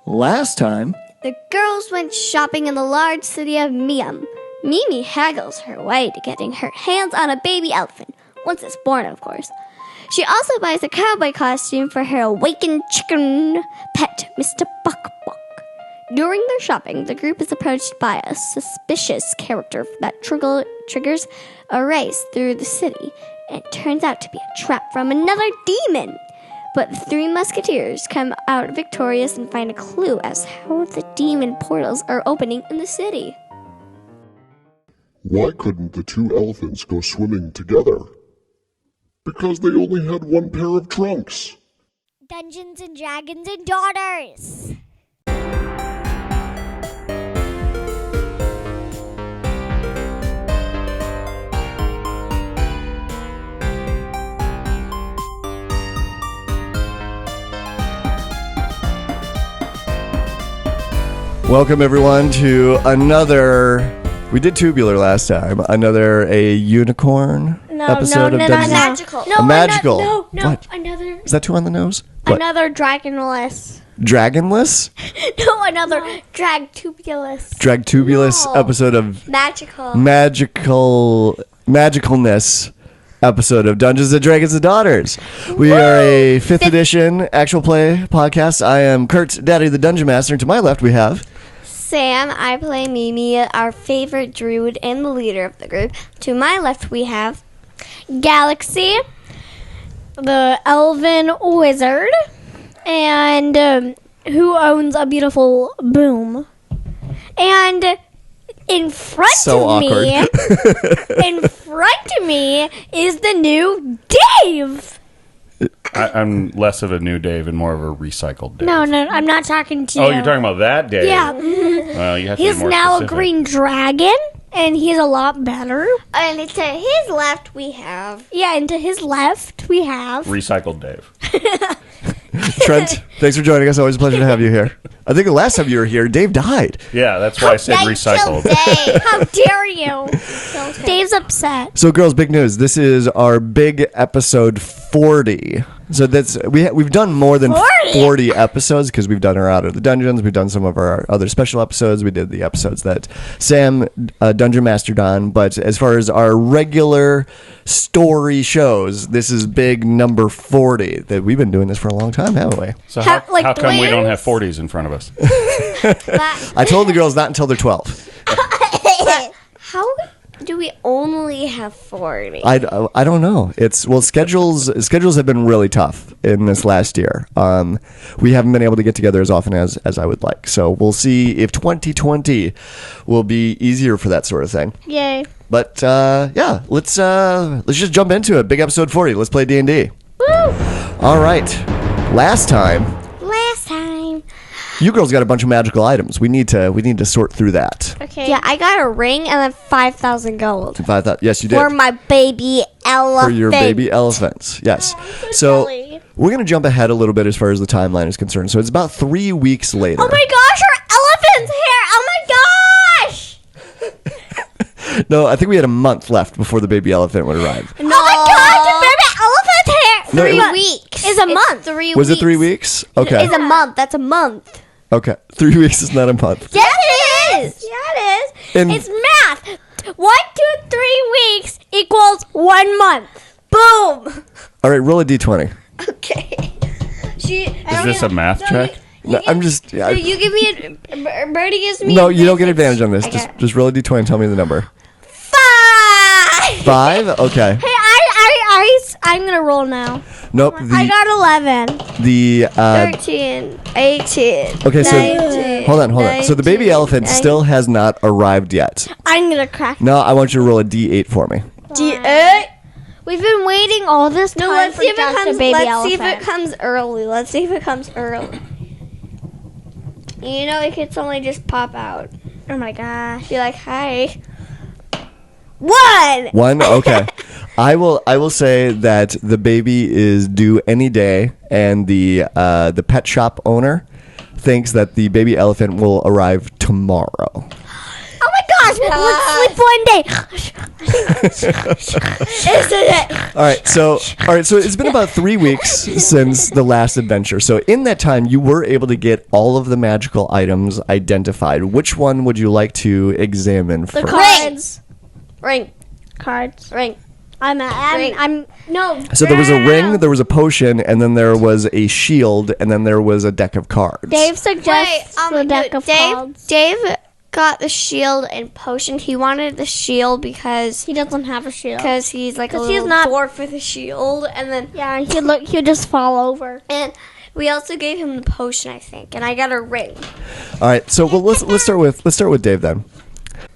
Last time, The girls went shopping in the large city of Miam. Mimi haggles her way to getting her hands on a baby elephant, once it's born, of course. She also buys a cowboy costume for her awakened chicken pet, Mr. Buck Buck. During their shopping, the group is approached by a suspicious character that triggers a race through the city, and it turns out to be a trap from another demon. But the three musketeers come out victorious and find a clue as how the demon portals are opening in the city. Why couldn't the two elephants go swimming together? Because they only had one pair of trunks. Dungeons and Dragons and Daughters. Welcome everyone to another. We did Tubular last time. A unicorn episode of Dungeons. Magical. A magical. No, What? another. Is that too on the nose? What? Another dragonless. Dragonless? No, another dragtubulous. Dragtubulous episode of Magical. magicalness episode of Dungeons and Dragons and Daughters. We are a 5th edition actual play podcast. I am Kurt, Daddy the Dungeon Master, and to my left we have Sam, I play Mimi, our favorite druid and the leader of the group. To my left, we have Galaxy, the elven wizard, and who owns a beautiful boom. And in front So of awkward. me, in front of me is the new Dave. I'm less of a new Dave and more of a recycled Dave. No, I'm not talking to you. Oh, you're talking about that Dave? Yeah. Well, you have to He's be more now specific. a green dragon, and he's a lot better. And to his left, we have... Yeah, and to his left, we have... Recycled Dave. Trent. Thanks for joining us. Always a pleasure to have you here. I think the last time you were here, Dave died. Yeah, that's why I said recycled. How dare you? Dave's upset. So, girls, big news. This is our big episode 40. So that's we've done more than 40 episodes because we've done our Out of the Dungeons. We've done some of our other special episodes. We did the episodes that Sam, Dungeon Master, done. But as far as our regular story shows, this is big number 40. That we've been doing this for a long time, haven't we? So How- like how come we don't twins? have 40s in front of us? I told the girls not until they're 12. How do we only have 40? I don't know. Schedules have been really tough in this last year. We haven't been able to get together as often as I would like. So we'll see if 2020 will be easier for that sort of thing. Yay. But yeah, let's just jump into it. Big episode 40. Let's play D&D. Woo! All right. Last time, you girls got a bunch of magical items. We need to sort through that. Okay. Yeah, I got a ring and then 5,000 gold. If I thought, yes, you did. For my baby elephant. For your baby elephants. Yes. So silly. we're going to jump ahead a little bit as far as the timeline is concerned. So it's about 3 weeks later. Oh my gosh, our elephant's here! Oh my gosh! No, I think we had a month left before the baby elephant would arrive. Oh my gosh, the baby elephant's here! No, it 3 was- weeks. It's a month. 3 weeks. Was it 3 weeks? Okay. It's a month. That's a month. Okay. 3 weeks is not a month. Yes, it is. Yeah, it is. And- It's math. 1, 2, 3 weeks equals 1 month. Boom. All right, roll a d20. Okay. Is this a math check? No, I'm just. Yeah, You give me a... Birdie gives me... no, you don't advantage. get advantage on this. Okay. Just roll a d20 and tell me the number. 5. 5? Okay. Hey, I'm gonna roll now. Nope. I got 11. The 13. 18. okay. So 19, hold on. So the baby 19, elephant still has not arrived yet. I'm gonna crack. No, I want you to roll a d8 for me. D8. We've been waiting all this time No, let's for see if it just comes. a baby Let's elephant. see if it comes early. Let's see if it comes early. You know, it could only just pop out. Oh my gosh. Be like, hi. 1. 1. Okay. I will say that the baby is due any day, and the pet shop owner thinks that the baby elephant will arrive tomorrow. Oh my gosh, Let's sleep one day. Isn't it? All right, so it's been about 3 weeks since the last adventure. So in that time, you were able to get all of the magical items identified. Which one would you like to examine first? Cards. Ring. Cards. Ring. I'm no. So there was a ring, there was a potion, and then there was a shield, and then there was a deck of cards. Dave suggests the deck of cards. Dave got the shield and potion. He wanted the shield because He doesn't have a shield. he's like a 'Cause little he's not- dwarf with a shield, and then Yeah, he'd just fall over. and we also gave him the potion, I think, and I got a ring. All right, so let's start with Dave then.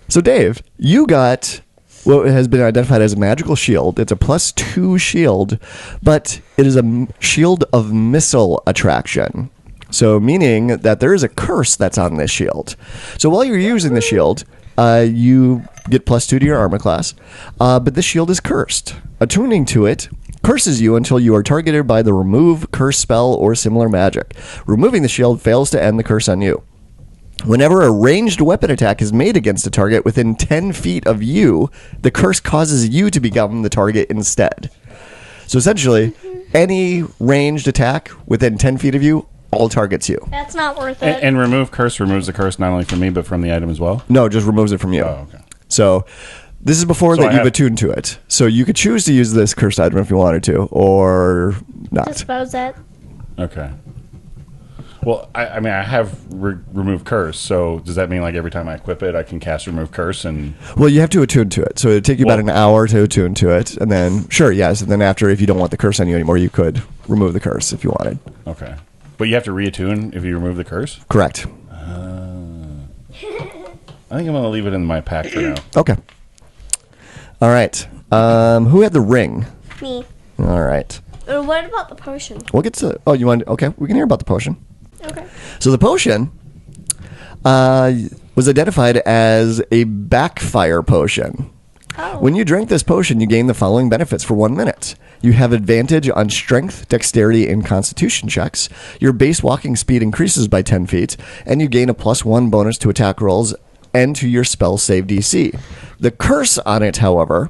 So Dave, you got what has been identified as a magical shield. It's a +2 shield, but it is a shield of missile attraction. So meaning that there is a curse that's on this shield. So while you're using the shield, you get +2 to your armor class, but this shield is cursed. Attuning to it curses you until you are targeted by the remove curse spell or similar magic. Removing the shield fails to end the curse on you. Whenever a ranged weapon attack is made against a target within 10 feet of you, the curse causes you to become the target instead. So essentially, any ranged attack within 10 feet of you all targets you. That's not worth it. And remove curse removes the curse not only from me, but from the item as well? No, it just removes it from you. Oh, okay. So this is before So that I you've have- attuned to it. So you could choose to use this cursed item if you wanted to, or not. Dispose it. Okay. Well, I mean, I have remove curse, so does that mean like every time I equip it, I can cast remove curse and... Well, you have to attune to it. So it'd take you about Well- an hour to attune to it. And then, sure, yes. And then after, if you don't want the curse on you anymore, you could remove the curse if you wanted. Okay. But you have to reattune if you remove the curse? Correct. I think I'm going to leave it in my pack for now. Okay. All right. Who had the ring? Me. All right. What about the potion? We'll get to. Oh, you want? Okay, we can hear about the potion. Okay. So the potion was identified as a backfire potion. Oh. When you drink this potion, you gain the following benefits for 1 minute. You have advantage on strength, dexterity, and constitution checks. Your base walking speed increases by 10 feet, and you gain a +1 bonus to attack rolls and to your spell save DC. The curse on it, however,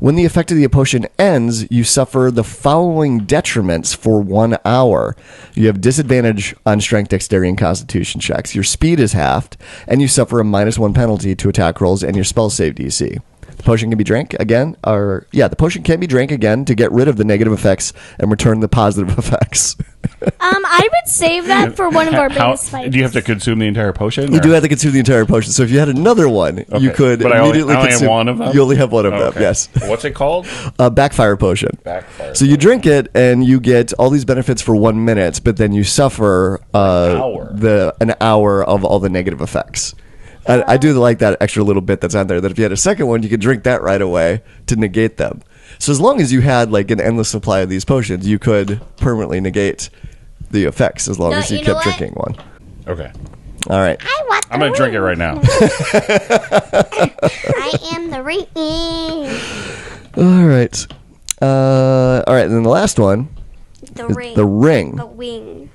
when the effect of the potion ends, you suffer the following detriments for 1 hour. You have disadvantage on strength, dexterity, and constitution checks. Your speed is halved, and you suffer a -1 penalty to attack rolls and your spell save DC. The potion can be drank again, the potion can be drank again to get rid of the negative effects and return the positive effects. I would save that for one of our How- biggest fights. do you have to consume the entire potion? You or- do have to consume the entire potion. So if you had another one, you Okay. could But I only immediately have consume. one of them? You only have one of them. Okay. Yes, What's it called? a backfire potion. Backfire. So you drink it and you get all these benefits for 1 minute, but then you suffer hour. an hour of all the negative effects. I do like that extra little bit that's on there. That if you had a second one, you could drink that right away to negate them. So as long as you had like an endless supply of these potions, you could permanently negate the effects as long No, as you you know kept what? drinking one. Okay. All right. I'm going to drink it right now. I am the ring. All right. All right. And then the last one The is ring. the ring. A wing.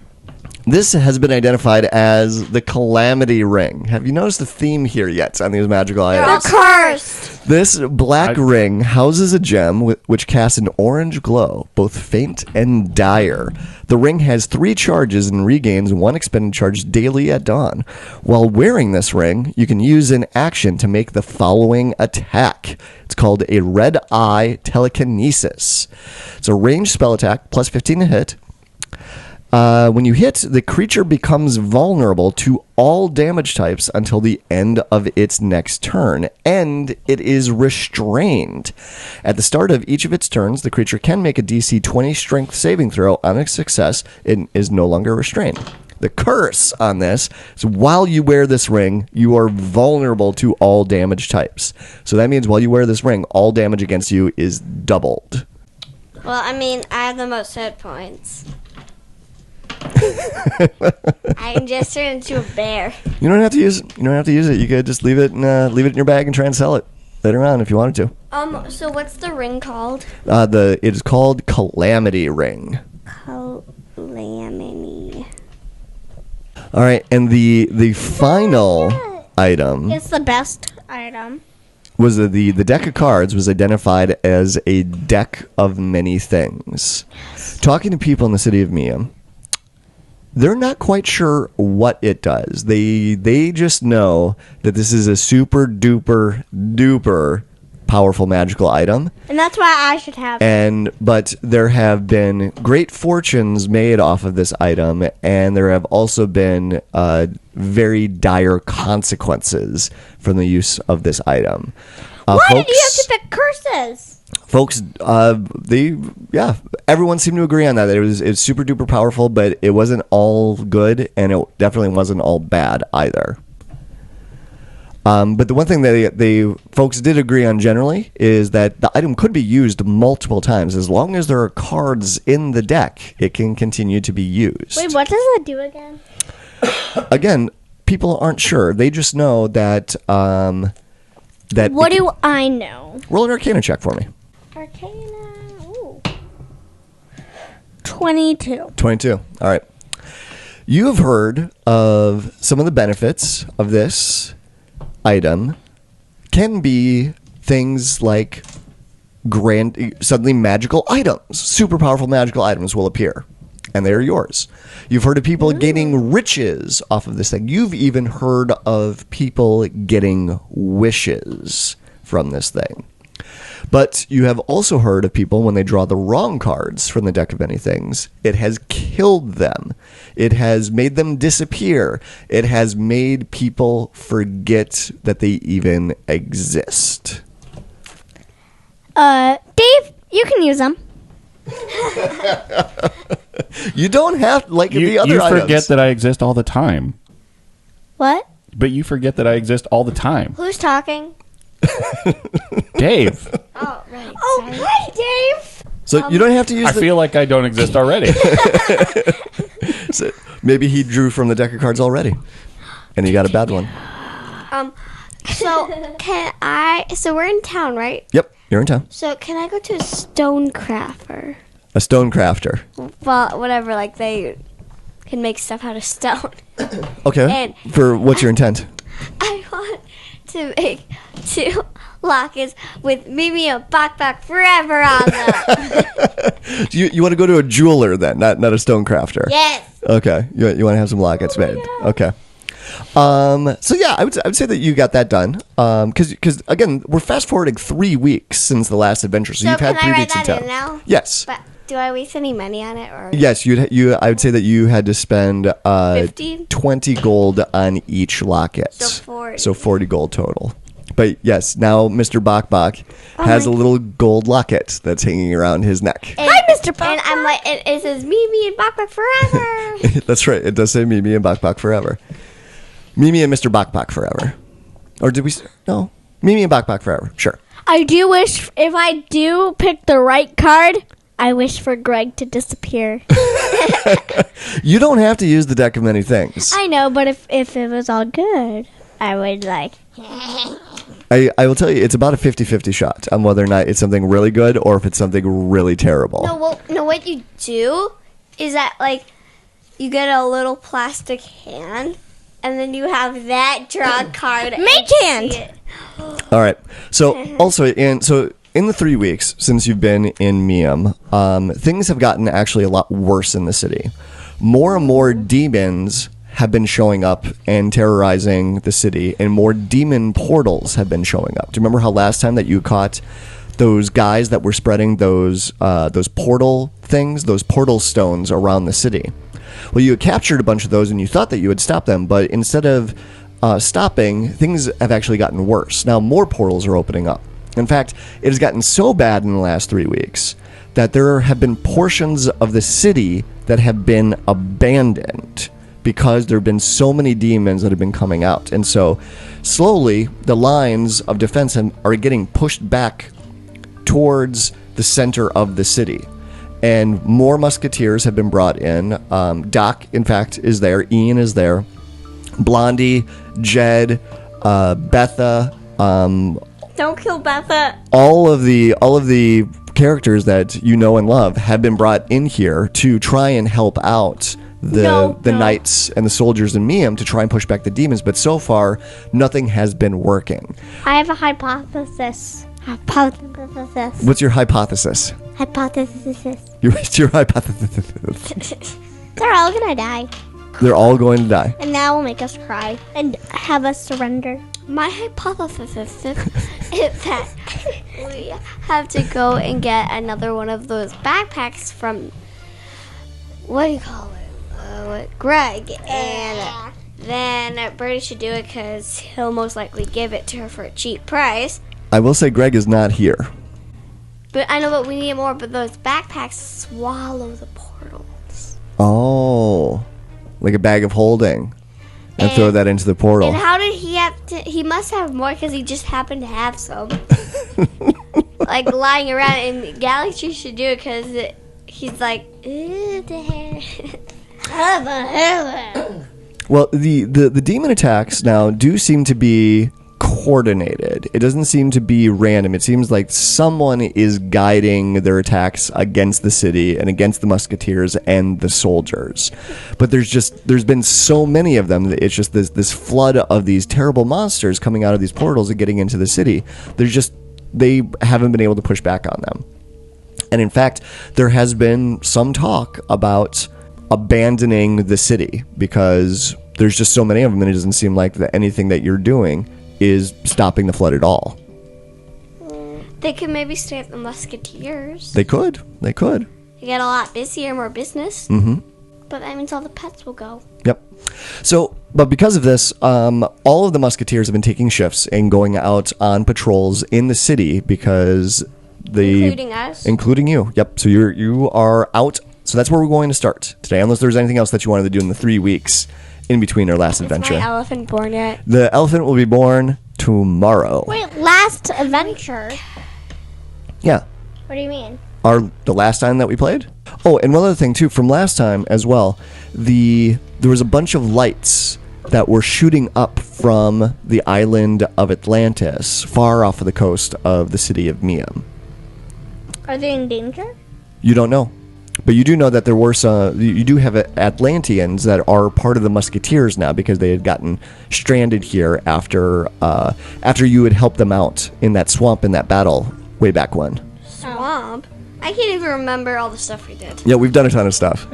This has been identified as the Calamity Ring. Have you noticed the theme here yet on these magical items? Cursed. This black ring houses a gem which casts an orange glow, both faint and dire. The ring has 3 charges and regains 1 expended charge daily at dawn. While wearing this ring, you can use an action to make the following attack. It's called a Red Eye Telekinesis. It's a ranged spell attack, +15 to hit. When you hit, the creature becomes vulnerable to all damage types until the end of its next turn, and it is restrained. At the start of each of its turns, the creature can make a DC 20 strength saving throw. On a success, it is no longer restrained. The curse on this is while you wear this ring, you are vulnerable to all damage types. So that means while you wear this ring, all damage against you is doubled. Well, I mean, I have the most hit points. I can just turn into a bear. You don't have to use it. You don't have to use it. You could just leave it in your bag and try and sell it later on if you wanted to. So what's the ring called? It is called Calamity Ring. Calamity. All right, and the final item It's the best item. was the deck of cards was identified as a deck of many things. Talking to people in the city of Miam, they're not quite sure what it does. They just know that this is a super duper duper powerful magical item. And that's why I should have it. But there have been great fortunes made off of this item, and there have also been very dire consequences from the use of this item. Why did you have to pick curses? Folks, everyone seemed to agree on that. It's super duper powerful, but it wasn't all good, and it definitely wasn't all bad either. But the one thing that they folks did agree on generally is that the item could be used multiple times. As long as there are cards in the deck, it can continue to be used. Wait, what does it do again? Again, people aren't sure. They just know that... What do I know? Roll an Arcana check for me. Arcana. Ooh. 22. 22. All right. You have heard of some of the benefits of this item. Can be things like suddenly magical items. Super powerful magical items will appear, and they are yours. You've heard of people gaining riches off of this thing. You've even heard of people getting wishes from this thing. But you have also heard of people when they draw the wrong cards from the deck of many things, it has killed them. It has made them disappear. It has made people forget that they even exist. Dave, you can use them. You don't have like the other You items. forget that I exist all the time. What? But you forget that I exist all the time. Who's talking? Dave. Oh, right. Oh, sorry. hey, Dave. So you don't have to use I feel like I don't exist already. So maybe he drew from the deck of cards already, and he got a bad one. So so we're in town, right? Yep, you're in town. So can I go to a stone crafter? A stone crafter. Well, whatever, like they can make stuff out of stone. Okay. And- For what's your intent? I want to make 2 lockets with Mimi and Bok forever on them. You want to go to a jeweler then, not a stone crafter? Yes. Okay. You want to have some lockets made. Okay. So yeah, I would say that you got that done. Because again, we're fast forwarding 3 weeks since the last adventure, so So you've had can 3 I write weeks in that town. in now? Yes. But do I waste any money on it or? Yes, I would say that you had to spend 50? 20 gold on each locket. So 40. So 40 gold total. But yes, now Mr. Bok has a little gold locket that's hanging around his neck. Hi, Mr. Bok. And I'm like, it says Mimi and Bok forever. That's right. It does say Mimi and Bok forever. Mimi and Mr. Bok forever. Or did we? No. Mimi and Bok forever. Sure. I do wish, if I do pick the right card, I wish for Greg to disappear. You don't have to use the deck of many things. I know, but if it was all good, I would like. I will tell you, it's about a 50-50 shot on whether or not it's something really good or if it's something really terrible. No, what you do is that, like, you get a little plastic hand, and then you have that draw card. Mage hand. See it. All right. So also in the 3 weeks since you've been in Miam, things have gotten actually a lot worse in the city. More and more demons have been showing up and terrorizing the city, and more demon portals have been showing up. Do you remember how last time that you caught those guys that were spreading those portal things, those portal stones around the city? Well, you had captured a bunch of those, and you thought that you had stopped them, but instead of stopping, things have actually gotten worse. Now more portals are opening up. In fact, it has gotten so bad in the last 3 weeks that there have been portions of the city that have been abandoned because there have been so many demons that have been coming out. And so slowly the lines of defense are getting pushed back towards the center of the city. And more musketeers have been brought in. Doc, in fact, is there. Ian is there. Blondie, Jed, Betha, Don't kill Betha. all of the characters that you know and love have been brought in here to try and help out the knights and the soldiers in Miam to try and push back the demons, but so far nothing has been working. I have a hypothesis. Hypothesis. What's your hypothesis? Hypothesis. What's your hypothesis? They're all gonna die. They're all going to die. And that will make us cry and have us surrender. My hypothesis is that we have to go and get another one of those backpacks from, what do you call it? Greg. And then Bertie should do it because he'll most likely give it to her for a cheap price. I will say Greg is not here. But I know, but we need more. But those backpacks swallow the portals. Oh, like a bag of holding. And throw that into the portal. And how did he have to? He must have more because he just happened to have some. Like lying around. And Galaxy should do it because he's like, Well, the demon attacks now do seem to be coordinated. It doesn't seem to be random. It seems like someone is guiding their attacks against the city and against the musketeers and the soldiers. But there's been so many of them that it's just this flood of these terrible monsters coming out of these portals and getting into the city. They haven't been able to push back on them. And in fact, there has been some talk about abandoning the city because there's just so many of them and it doesn't seem like that anything that you're doing is stopping the flood at all. They could maybe stay at the Musketeers. They could. They get a lot busier, more business. Mm-hmm. But that means all the pets will go. Yep. So, but because of this, all of the Musketeers have been taking shifts and going out on patrols in the city because Including us? Including you. Yep. So you are out. So that's where we're going to start today, unless there's anything else that you wanted to do in the 3 weeks in between our last adventure. Is my elephant born yet? The elephant will be born tomorrow. Wait, last adventure? Yeah. What do you mean? The last time that we played? Oh, and one other thing too, from last time as well, there was a bunch of lights that were shooting up from the island of Atlantis, far off of the coast of the city of Miam. Are they in danger? You don't know. But you do know that there were some. You do have Atlanteans that are part of the Musketeers now because they had gotten stranded here after you had helped them out in that swamp in that battle way back when. Swamp? I can't even remember all the stuff we did. Yeah, we've done a ton of stuff.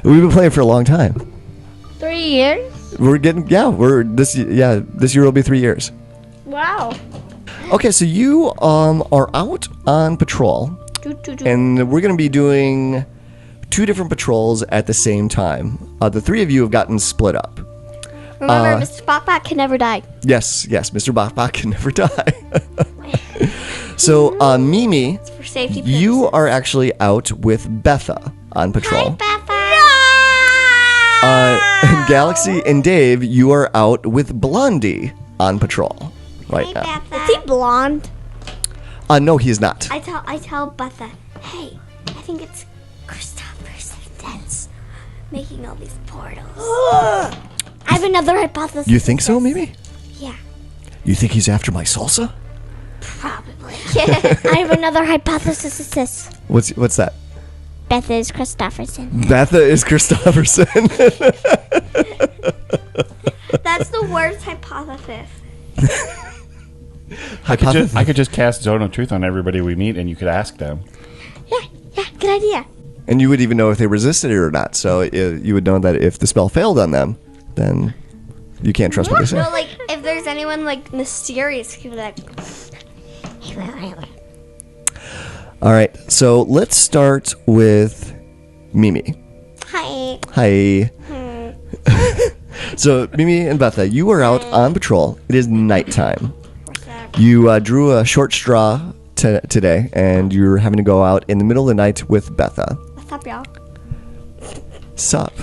We've been playing for a long time. 3 years? This year will be 3 years. Wow. Okay, so you are out on patrol, and we're going to be doing 2 different patrols at the same time. The 3 of you have gotten split up. Remember, Mr. Bokbok can never die. Yes, Mr. Bokbok can never die. So, Mimi, For safety purposes. you are actually out with Betha on patrol. Galaxy and Dave, you are out with Blondie on patrol right now. Is he blonde? No, he is not. I tell Betha, hey, I think it's Christopherson that's making all these portals. I have another hypothesis. You think so, Mimi? Yeah, You think he's after my salsa? probably. I have another hypothesis. What's that? Beth is Christopherson. Betha is Christopherson. That's the worst hypothesis. I could just cast Zone of Truth on everybody we meet, and you could ask them. Yeah, good idea. And you would even know if they resisted it or not. So you would know that if the spell failed on them, then you can't trust what they say. No, like, if there's anyone, like, mysterious, you could be like, All right, so let's start with Mimi. hi. Hi. So, Mimi and Betha, you are out on patrol. It is nighttime. You drew a short straw today, and you're having to go out in the middle of the night with Betha. What's up, y'all? Sup.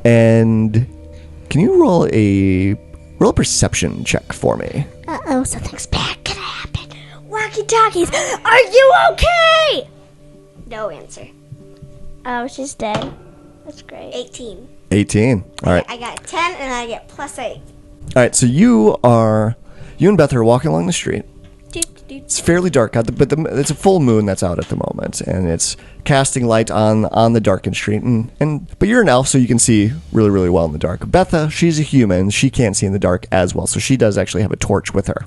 And can you roll a perception check for me? Uh-oh, something's bad gonna happen. Walkie-talkies, are you okay? No answer. Oh, she's dead. That's great. 18. 18. All right. I got 10 and I get +8. All right, so you and Beth are walking along the street, It's fairly dark out, but it's a full moon that's out at the moment, and it's casting light on the darkened street. But you're an elf, so you can see really, really well in the dark. Betha, she's a human. She can't see in the dark as well, so she does actually have a torch with her.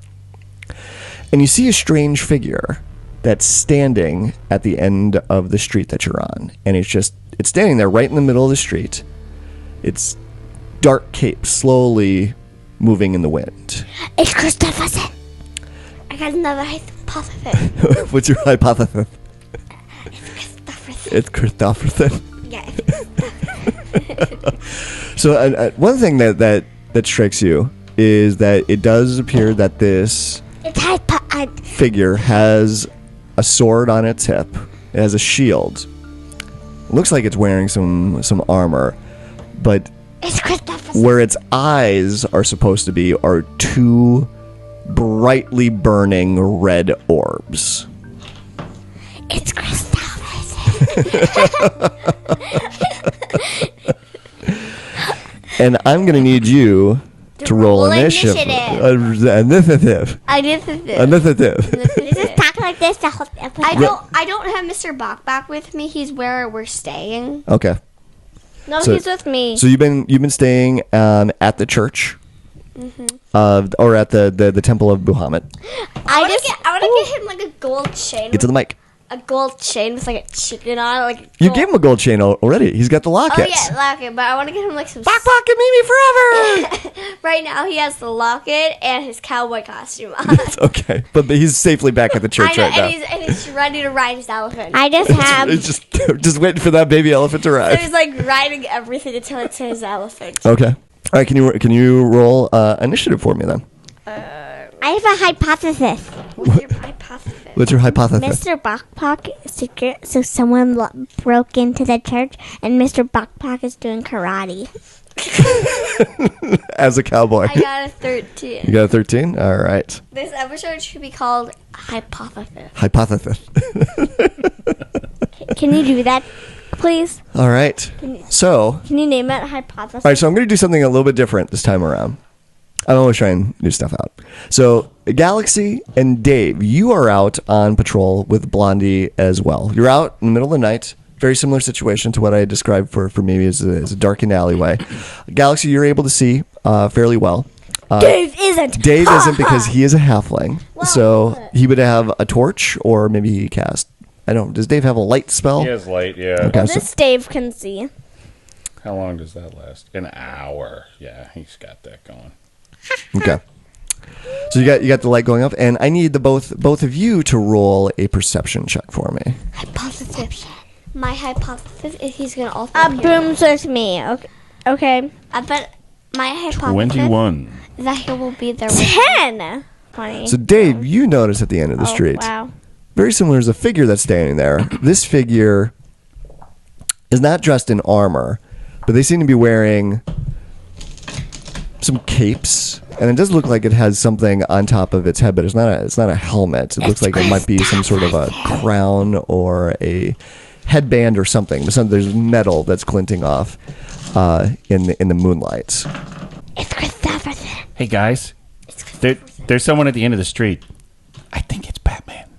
And you see a strange figure that's standing at the end of the street that you're on, and it's standing there right in the middle of the street. It's dark cape slowly moving in the wind. It's Christopherson. I got another hypothesis. What's your hypothesis? It's Christopherson. Yeah. So one thing that strikes you is that it does appear that this figure has a sword on its hip. It has a shield. It looks like it's wearing some armor, but It's Christopherson. where its eyes are supposed to be are two brightly burning red orbs. It's Christopherson. And I'm going to need you to roll roll initiative. initiative. Initiative. Just talk like this the whole episode. I don't have Mr. Bok with me. He's where we're staying. Okay. No, So- he's with me. So you've been staying at the church, or at the temple of Bahamut. I want to get him like a gold chain. Get to the mic. A gold chain with like a chicken on it. Like You gave him a gold chain already. He's got the Oh lockets. yeah, locket. But I want to get him like some. Bok and Mimi forever. Right now, he has the locket and his cowboy costume on. It's okay, but he's safely back at the church I know, right now. and he's ready to ride his elephant. I just have. It's just waiting for that baby elephant to So arrive. he's like riding everything until it's his elephant. Okay. All right. Can you roll initiative for me then? I have a hypothesis. What's your hypothesis? What's your hypothesis? Mr. Bokpok is secret, so someone broke into the church, and Mr. Bokpok is doing karate. As a cowboy. I got a 13. You got a 13? All right. This episode should be called Hypothesis. Hypothesis. Can you do that, please? All right. So, Can you name it hypothesis? all right, so I'm going to do something a little bit different this time around. I'm always trying new stuff out. So, Galaxy and Dave, you are out on patrol with Blondie as well. You're out in the middle of the night. Very similar situation to what I described for me as a darkened alleyway. Galaxy, you're able to see fairly well. Dave isn't. Dave isn't because he is a halfling. So, he would have a torch, or maybe he cast. I don't. Does Dave have a light spell? He has light, yeah. Okay, so- This Dave can see. How long does that last? An hour. Yeah, he's got that going. Okay. So you got the light going up, and I need the both of you to roll a perception check for me. Hypothesis. My hypothesis is he's going to also A appear. broom search me. Okay. I bet my hypothesis 21. is that he will be there with 10. 20. So Dave, you notice at the end of the street, Wow. very similar as a figure that's standing there. This figure is not dressed in armor, but they seem to be wearing some capes, and it does look like it has something on top of its head, but it's not a helmet. It looks like it might be some sort of a crown or a headband or something. There's metal that's glinting off in the moonlight. It's Christopherson. Hey, guys. There's someone at the end of the street. I think it's Batman.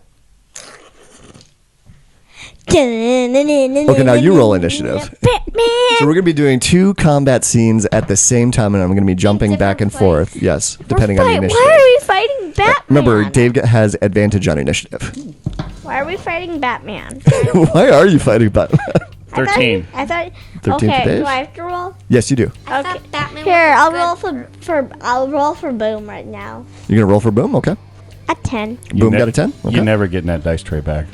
Okay, now you roll initiative. Batman. So we're going to be doing two combat scenes at the same time, and I'm going to be jumping back and forth. Yes, depending on the initiative. Why are we fighting Batman? Remember, Dave has advantage on initiative. Why are we fighting Batman? Why are you fighting Batman? 13. I thought. 13 for Okay, Dave? do I have to roll? Yes, you do. I Okay. thought Batman Here, was I'll good roll I'll roll for Boom right now. You're going to roll for Boom? Okay. A 10. Boom got a 10? Okay. You're never getting that dice tray back.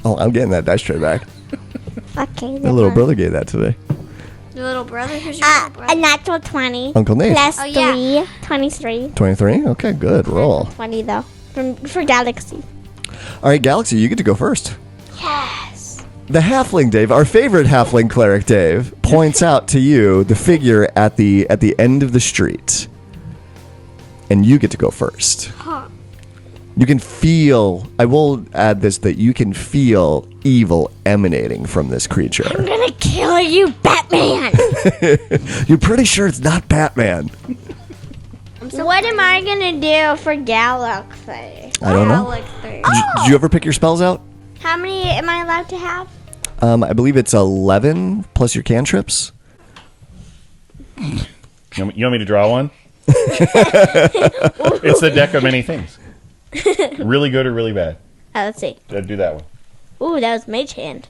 Oh, I'm getting that dice tray back. Okay. My little brother gave that to me. Your little brother? Who's your little A brother? natural 20. Uncle Nate. Plus Oh, yeah. 3. 23. 23? Okay, good. Roll. 20 though. For Galaxy. All right, Galaxy, you get to go first. Yes. The halfling Dave, our favorite halfling cleric Dave, points out to you the figure at the end of the street. And you get to go first. You can feel, I will add this, that you can feel evil emanating from this creature. I'm gonna kill you, Batman. You're pretty sure it's not Batman. What am I gonna do for Galaxy? I don't know. Galaxy. Did you ever pick your spells out? How many am I allowed to have? I believe it's 11 plus your cantrips. You want me to draw one? It's the deck of many things. Really good or really bad? Let's see. Do that one. Ooh, that was Mage Hand.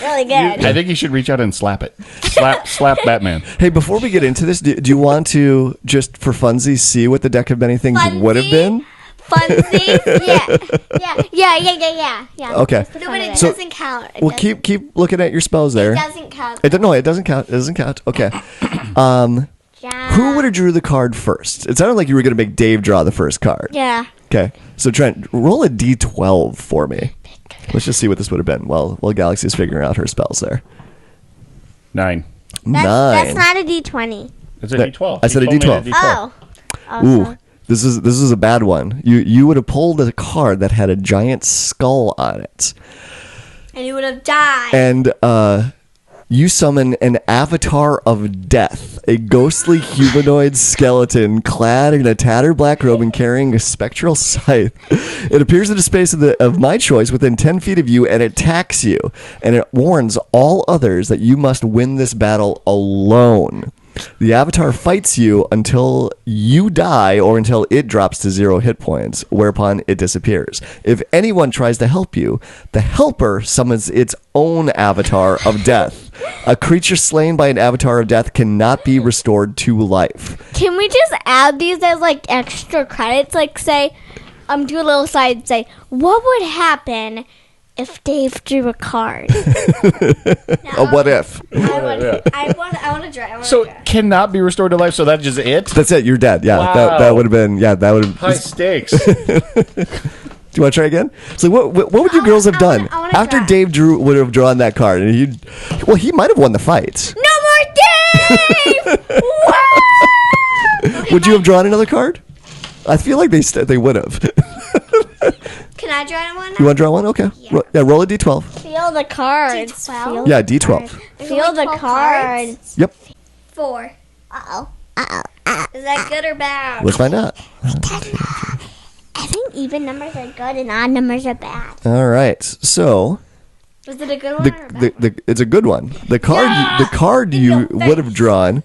Really good. I think you should reach out and slap it. Slap Batman. Hey, before we get into this, do you want to, just for funsies, see what the deck of many things would have been? Funsies? Yeah. Okay. No, but it So- doesn't count. It Well, doesn't- keep looking at your spells there. It doesn't count. It doesn't count. It doesn't count. Okay. Who would have drew the card first? It sounded like you were going to make Dave draw the first card. Yeah. Okay. So Trent, roll a d12 for me. Let's just see what this would have been while Galaxy is figuring out her spells there. 9. That's 9. not a D20. It's a That- D12. I said a You told me D12. Oh. Ooh. This is a bad one. You would have pulled a card that had a giant skull on it. And you would have died. And you summon an avatar of death, a ghostly humanoid skeleton clad in a tattered black robe and carrying a spectral scythe. It appears in a space of my choice within 10 feet of you and attacks you. And it warns all others that you must win this battle alone. The avatar fights you until you die or until it drops to 0 hit points, whereupon it disappears. If anyone tries to help you, the helper summons its own avatar of death. A creature slain by an avatar of death cannot be restored to life. Can we just add these as like extra credits? Like say, do a little side. Say, what would happen if Dave drew a card? What if? I want to draw. So it cannot be restored to life. So that's just it. That's it. You're dead. Yeah, Wow. that would have been. Yeah, that would have. High stakes. Do you want to try again? So what would you girls have done I wanna after try. Dave would have drawn that card? And he might have won the fight. No more Dave! Would you have drawn another card? I feel like they would have. Can I draw one? You want to draw one? Okay. Yeah, roll a d12. Feel the cards. D12? Yeah, d12. Feel the 12 cards. Yep. 4. Uh-oh. Is that good or bad? Let's find out. I think even numbers are good and odd numbers are bad. All right. So Was it a good one or bad? it's a good one. The card you would have drawn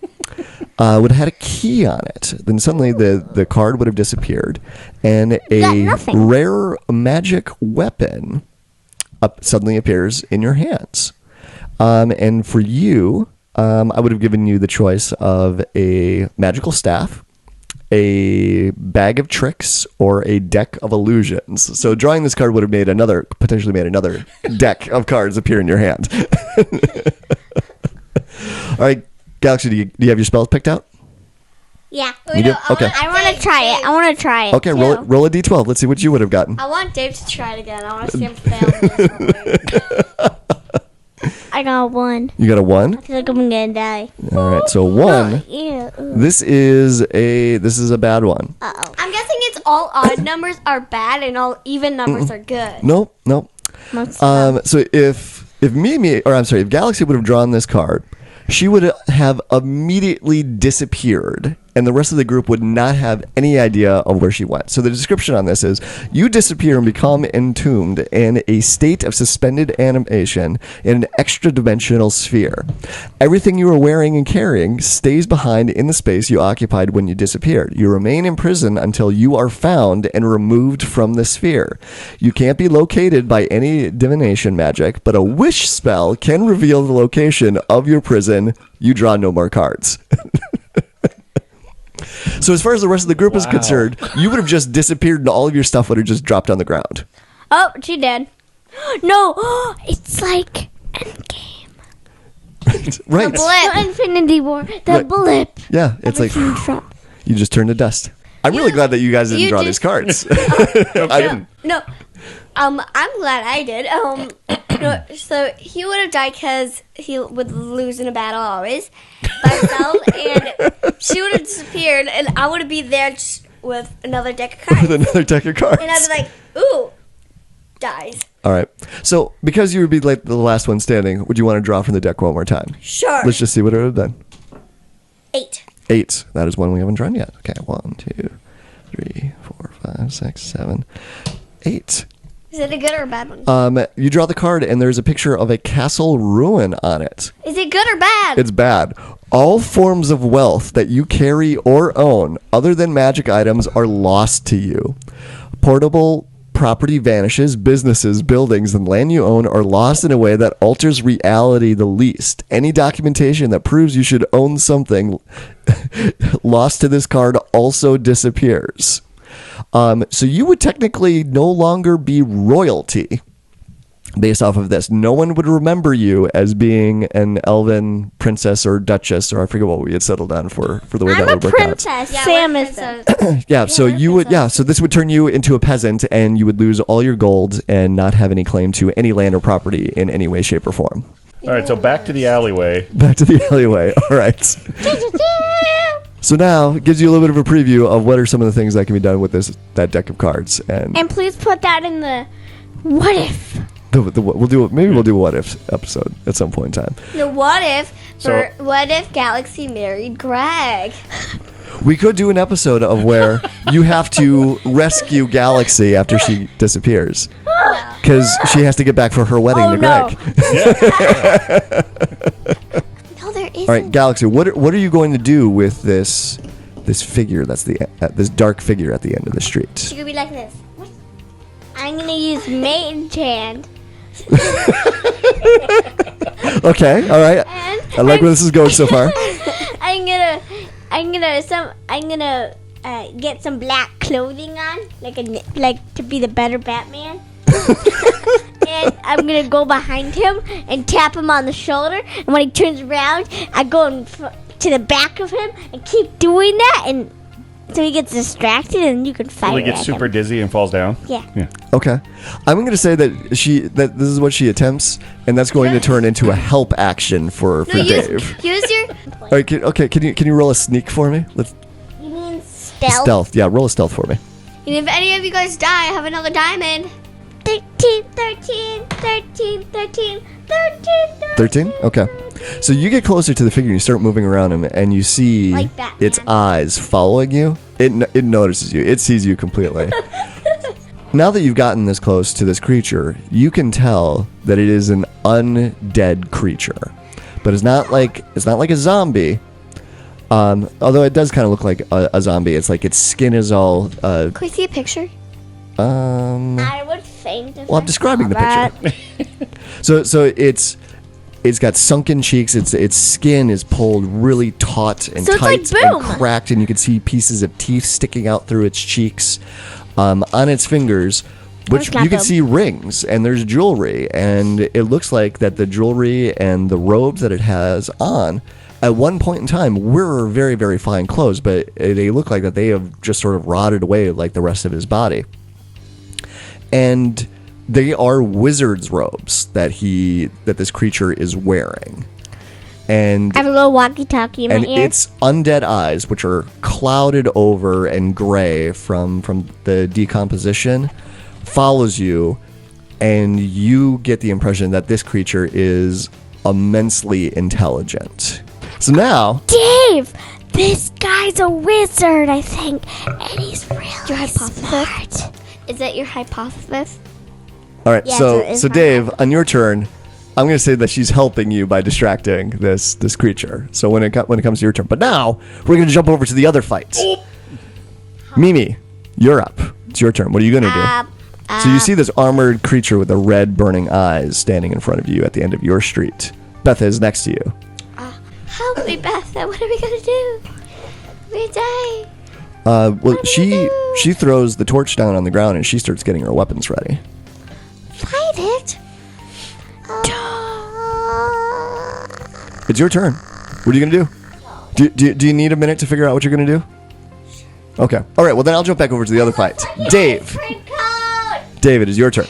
would have had a key on it. Then suddenly the card would have disappeared, and Got a nothing. rare magic weapon suddenly appears in your hands. And for you, I would have given you the choice of a magical staff, a bag of tricks, or a deck of illusions. So drawing this card would have potentially made another deck of cards appear in your hand. All right, Galaxy, do you have your spells picked out? Yeah. You do? Okay. I want to try it. I want to try it. Okay, roll a d12. Let's see what you would have gotten. I want Dave to try it again. I want to see him fail miserably. I got 1. You got a 1? I feel like I'm gonna die. All right, so 1. Ew. This is a bad one. Uh-oh. I'm guessing it's all odd numbers are bad and all even numbers are good. Nope. Most of them. So if Galaxy would have drawn this card, she would have immediately disappeared, and the rest of the group would not have any idea of where she went. So the description on this is: you disappear and become entombed in a state of suspended animation in an extra-dimensional sphere. Everything you were wearing and carrying stays behind in the space you occupied when you disappeared. You remain in prison until you are found and removed from the sphere. You can't be located by any divination magic, but a wish spell can reveal the location of your prison. You draw no more cards. So as far as the rest of the group is concerned, you would have just disappeared and all of your stuff would have just dropped on the ground. Oh, she did. No, it's like Endgame. Right. The Infinity War. The Right. blip. Yeah, it's like Drop. you just turned to dust. I'm really glad that you guys didn't you draw just- these cards. No, I'm glad I did. No, so he would have died because he would lose in a battle always by himself, and she would have disappeared, and I would be there just with another deck of cards, With another deck of cards. and I'd be like, "Ooh, dies." All right. So because you would be like the last one standing, would you want to draw from the deck one more time? Sure. Let's just see what it would have been. 8. 8. That is one we haven't drawn yet. Okay, 1, 2, 3, 4, 5, 6, 7, 8. Is it a good or a bad one? You draw the card, and there's a picture of a castle ruin on it. Is it good or bad? It's bad. All forms of wealth that you carry or own, other than magic items, are lost to you. Portable property vanishes. Businesses, buildings, and land you own are lost in a way that alters reality the least. Any documentation that proves you should own something lost to this card also disappears. So you would technically no longer be royalty based off of this. No one would remember you as being an elven princess or duchess, or I forget what we had settled on for the way that would work out. Sam is the Yeah, so you would, so this would turn you into a peasant, and you would lose all your gold and not have any claim to any land or property in any way, shape, or form. All right, so back to the alleyway. Back to the alleyway. All right. So now it gives you a little bit of a preview of what are some of the things that can be done with that deck of cards, and please put that in the what if. we'll do a what if episode at some point in time. The what if Galaxy married Greg? We could do an episode of where you have to rescue Galaxy after she disappears, because she has to get back for her wedding to Greg. No, there isn't. All right, Galaxy, what are you going to do with this figure that's this dark figure at the end of the street? She could be like this. I'm gonna use Mage Hand. Okay, all right. I like where this is going so far. I'm gonna get some black clothing on, like to be the better Batman. And I'm gonna go behind him and tap him on the shoulder. And when he turns around, I go to the back of him and keep doing that, and so he gets distracted, and you can fire. Will he get super dizzy and falls down? Yeah. Okay, I'm going to say that this is what she attempts, and that's going to turn into a help action for Dave. Use your. All right, can you roll a sneak for me? You mean stealth? Stealth, yeah, roll a stealth for me. And if any of you guys die, I have another diamond. 13? Okay. So you get closer to the figure and you start moving around him, and you see Like Batman. its eyes following you. It notices you. It sees you completely. Now that you've gotten this close to this creature, you can tell that it is an undead creature. But it's not like a zombie. Although it does kind of look like a zombie. It's like its skin is all Can we see a picture? I would faint if I'm describing the picture. So it's got sunken cheeks. Its skin is pulled really taut and So it's tight like and Boom. cracked, and you can see pieces of teeth sticking out through its cheeks. On its fingers, which That's not you can Boom. see rings, and there's jewelry, and it looks like that the jewelry and the robes that it has on, at one point in time, were very, very fine clothes, but they look like that they have just sort of rotted away like the rest of his body. And they are wizard's robes that this creature is wearing. And I have a little walkie-talkie in my ear. its undead eyes, which are clouded over and gray from the decomposition, follows you, and you get the impression that this creature is immensely intelligent. So now, Dave, this guy's a wizard, I think, and he's really smart. Is that your hypothesis? all right. Yeah, so it's so my Dave, on your turn, I'm going to say that she's helping you by distracting this creature. So when it comes to your turn, but now we're going to jump over to the other fight. Mimi, you're up. It's your turn. What are you going to do? So you see this armored creature with the red burning eyes standing in front of you at the end of your street. Betha is next to you. Help me, Betha. What are we gonna do? We die. Well, she throws the torch down on the ground and she starts getting her weapons ready. Fight it. It's your turn. What are you gonna do? Do you need a minute to figure out what you're gonna do? Okay. All right. Well, then I'll jump back over to the other fight. Dave. David, it's your turn.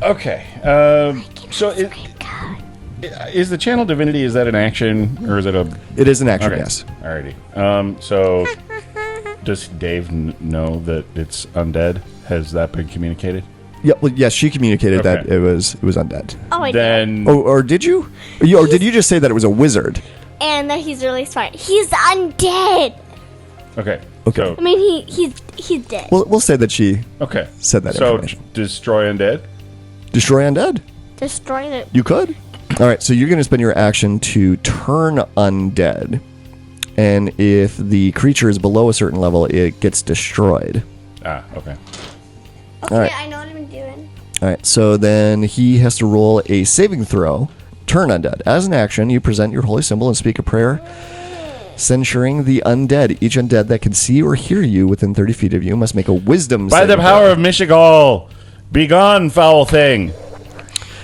Okay. So is the channel divinity, is that an action or is it a... It is an action, Okay. yes. Alrighty. So does Dave know that it's undead? Has that been communicated? Yeah. Well, yes, she communicated that Okay. it was undead. Oh, I did. Then Or did you? Or did you just say that it was a wizard? and that he's really smart. He's undead. Okay. Okay. I mean, he's dead. We'll say that she Okay. said that So information. destroy undead. Destroy undead. Destroy it. You could. All right, so you're going to spend your action to turn undead. And if the creature is below a certain level, it gets destroyed. Ah. Okay. Okay, All right. I know what I'm doing. All right, so then he has to roll a saving throw. Turn undead. As an action, you present your holy symbol and speak a prayer censuring the undead. Each undead that can see or hear you within 30 feet of you must make a wisdom By the saving power throw. of Mishigal, be gone, foul thing.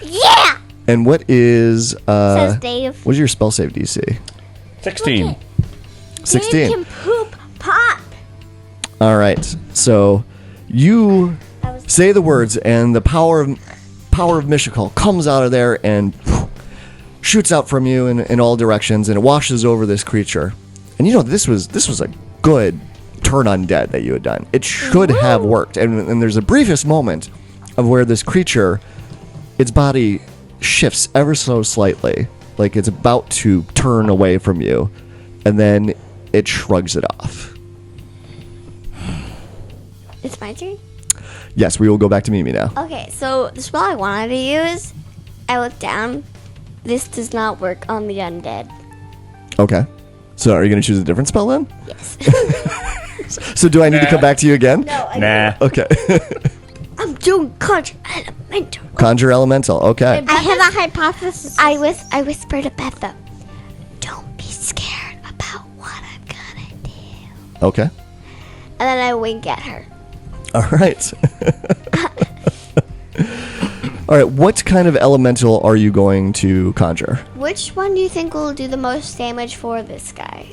Yeah! And what is Says Dave. what is your spell save DC? 16. 16. Dave can poop pop. All right. So you I was- say the words, and the power of Mishakal comes out of there and shoots out from you in all directions, and it washes over this creature. And you know this was a good turn undead that you had done. It should have worked. And there's a briefest moment of where this creature, its body shifts ever so slightly, like it's about to turn away from you, and then it shrugs it off. It's my turn? Yes, we will go back to Mimi now. Okay, so the spell I wanted to use, I looked down. This does not work on the undead. Okay. So are you going to choose a different spell then? Yes. So do I need to come back to you again? Nah. Okay. I'm doing Conjure Elemental. Conjure Elemental. Okay. I have a hypothesis. I whispered to Betha, don't be scared about what I'm gonna do. Okay. And then I wink at her. All right. All right. What kind of elemental are you going to conjure? Which one do you think will do the most damage for this guy?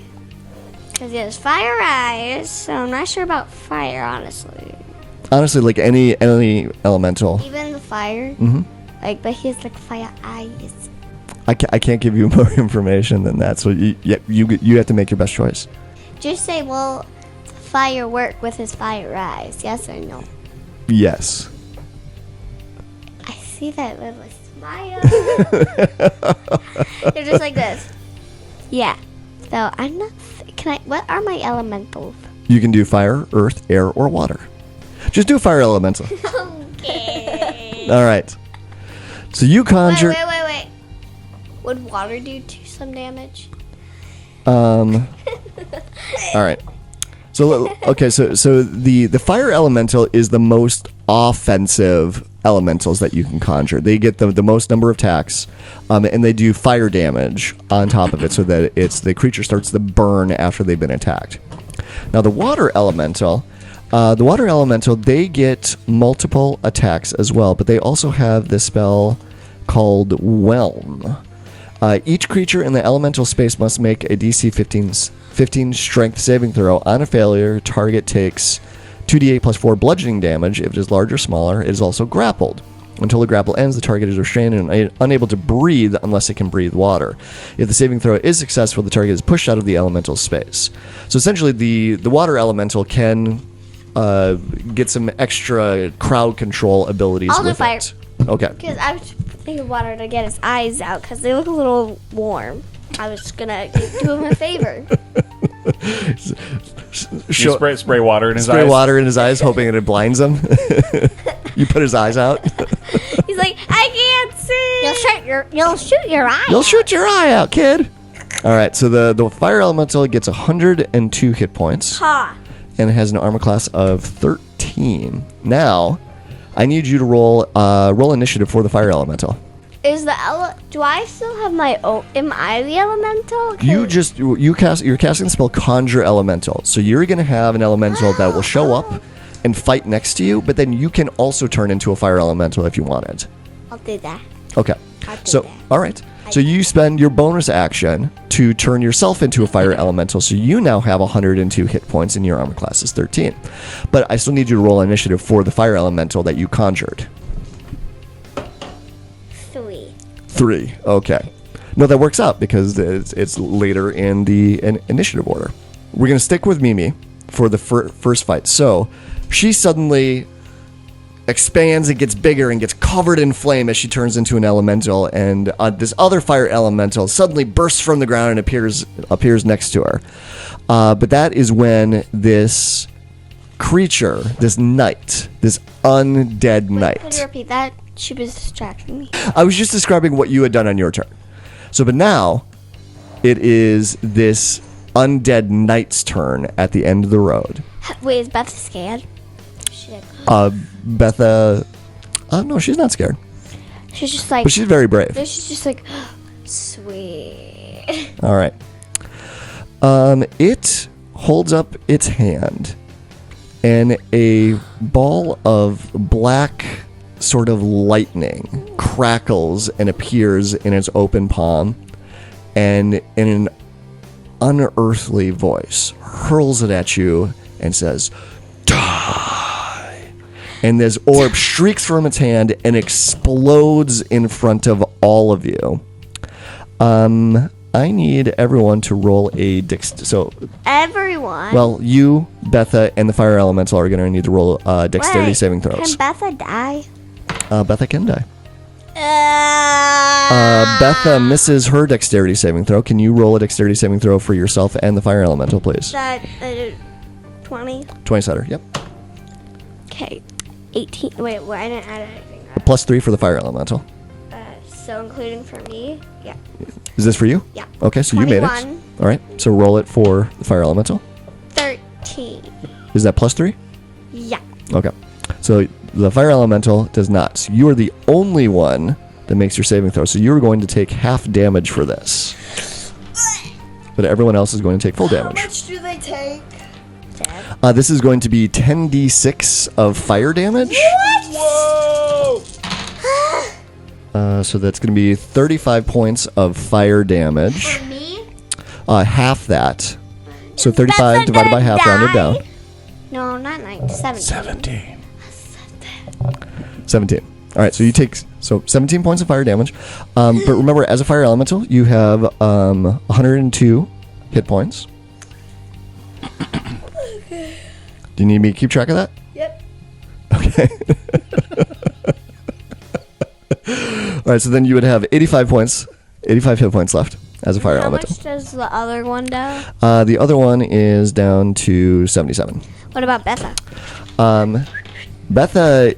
Because he has fire eyes, so I'm not sure about fire, honestly. Honestly, like any elemental. Even the fire. Mm-hmm. Like, but he has like fire eyes. I can't give you more information than that. So you have to make your best choice. Just say, well, fire work with his fire eyes? Yes or no? Yes. I see that little smile. You're just like this. Yeah. So I'm not. What are my elementals? You can do fire, earth, air, or water. Just do fire elemental. Okay. All right. So you conjure. Wait. Would water do some damage? All right. So okay, so the fire elemental is the most offensive elementals that you can conjure. They get the most number of attacks, and they do fire damage on top of it, so that the creature starts to burn after they've been attacked. Now the water elemental, they get multiple attacks as well, but they also have this spell called Whelm. Each creature in the elemental space must make a DC 15 strength saving throw. On a failure, target takes 2d8 plus 4 bludgeoning damage. If it is large or smaller, it is also grappled. Until the grapple ends, the target is restrained and unable to breathe unless it can breathe water. If the saving throw is successful, the target is pushed out of the elemental space. So essentially, the water elemental can get some extra crowd control abilities I'll do with fire. it. Okay. Because I was thinking water to get his eyes out because they look a little warm. I was gonna do him a favor. You spray water in his Spray eyes. water in his eyes, hoping it blinds him. You put his eyes out. He's like, I can't see. You'll shoot your eye. You'll shoot your eye out, kid. All right, so the fire elemental gets 102 hit points, Ha. and it has an armor class of 13. Now, I need you to roll initiative for the fire elemental. Do I still have my am I the elemental? You're casting the spell Conjure Elemental. So you're going to have an elemental that will show up and fight next to you, but then you can also turn into a fire elemental if you wanted. I'll do that. Okay. I'll do So, that. all right. So you spend your bonus action to turn yourself into a fire elemental. So you now have 102 hit points and your armor class is 13. But I still need you to roll initiative for the fire elemental that you conjured. 3. Okay. No, that works out because it's later in the initiative order. We're going to stick with Mimi for the first fight. So she suddenly expands and gets bigger and gets covered in flame as she turns into an elemental, and this other fire elemental suddenly bursts from the ground and appears next to her. But that is when this creature, this knight, this undead knight. Could you repeat that? She was distracting me. I was just describing what you had done on your turn. So, but now it is this undead knight's turn at the end of the road. Wait, is Beth scared? Shit. Betha, no, she's not scared, She's just like. but she's very brave. She's just like, sweet. All right. It holds up its hand, and a ball of black sort of lightning crackles and appears in its open palm, and in an unearthly voice hurls it at you and says, "Die!" And this orb shrieks from its hand and explodes in front of all of you. I need everyone to roll a So, Everyone. well, you, Betha, and the fire elemental are going to need to roll dexterity saving throws. Can Betha die? Betha can die. Betha misses her dexterity saving throw. Can you roll a dexterity saving throw for yourself and the fire elemental, please? That 20. 20 setter, yep. Okay. 18. Wait, well, I didn't add anything. +3 for the fire elemental. So including for me? Yeah. Is this for you? Yeah. Okay, so you made it. 21. All right, so roll it for the fire elemental. 13. Is that +3? Yeah. Okay. So the fire elemental does not. So you are the only one that makes your saving throw. So you're going to take half damage for this. But everyone else is going to take full damage. How much do they take? This is going to be 10d6 of fire damage. Whoa! So that's going to be 35 points of fire damage. For me? Half that. So 35 divided by half, rounded down. No, not 9. 17. 17. All right, so you take 17 points of fire damage. But remember, as a fire elemental, you have 102 hit points. Do you need me to keep track of that? Yep. Okay. All right, so then you would have 85 hit points left as a fire How elemental. much does the other one do? The other one is down to 77. What about Betha? Betha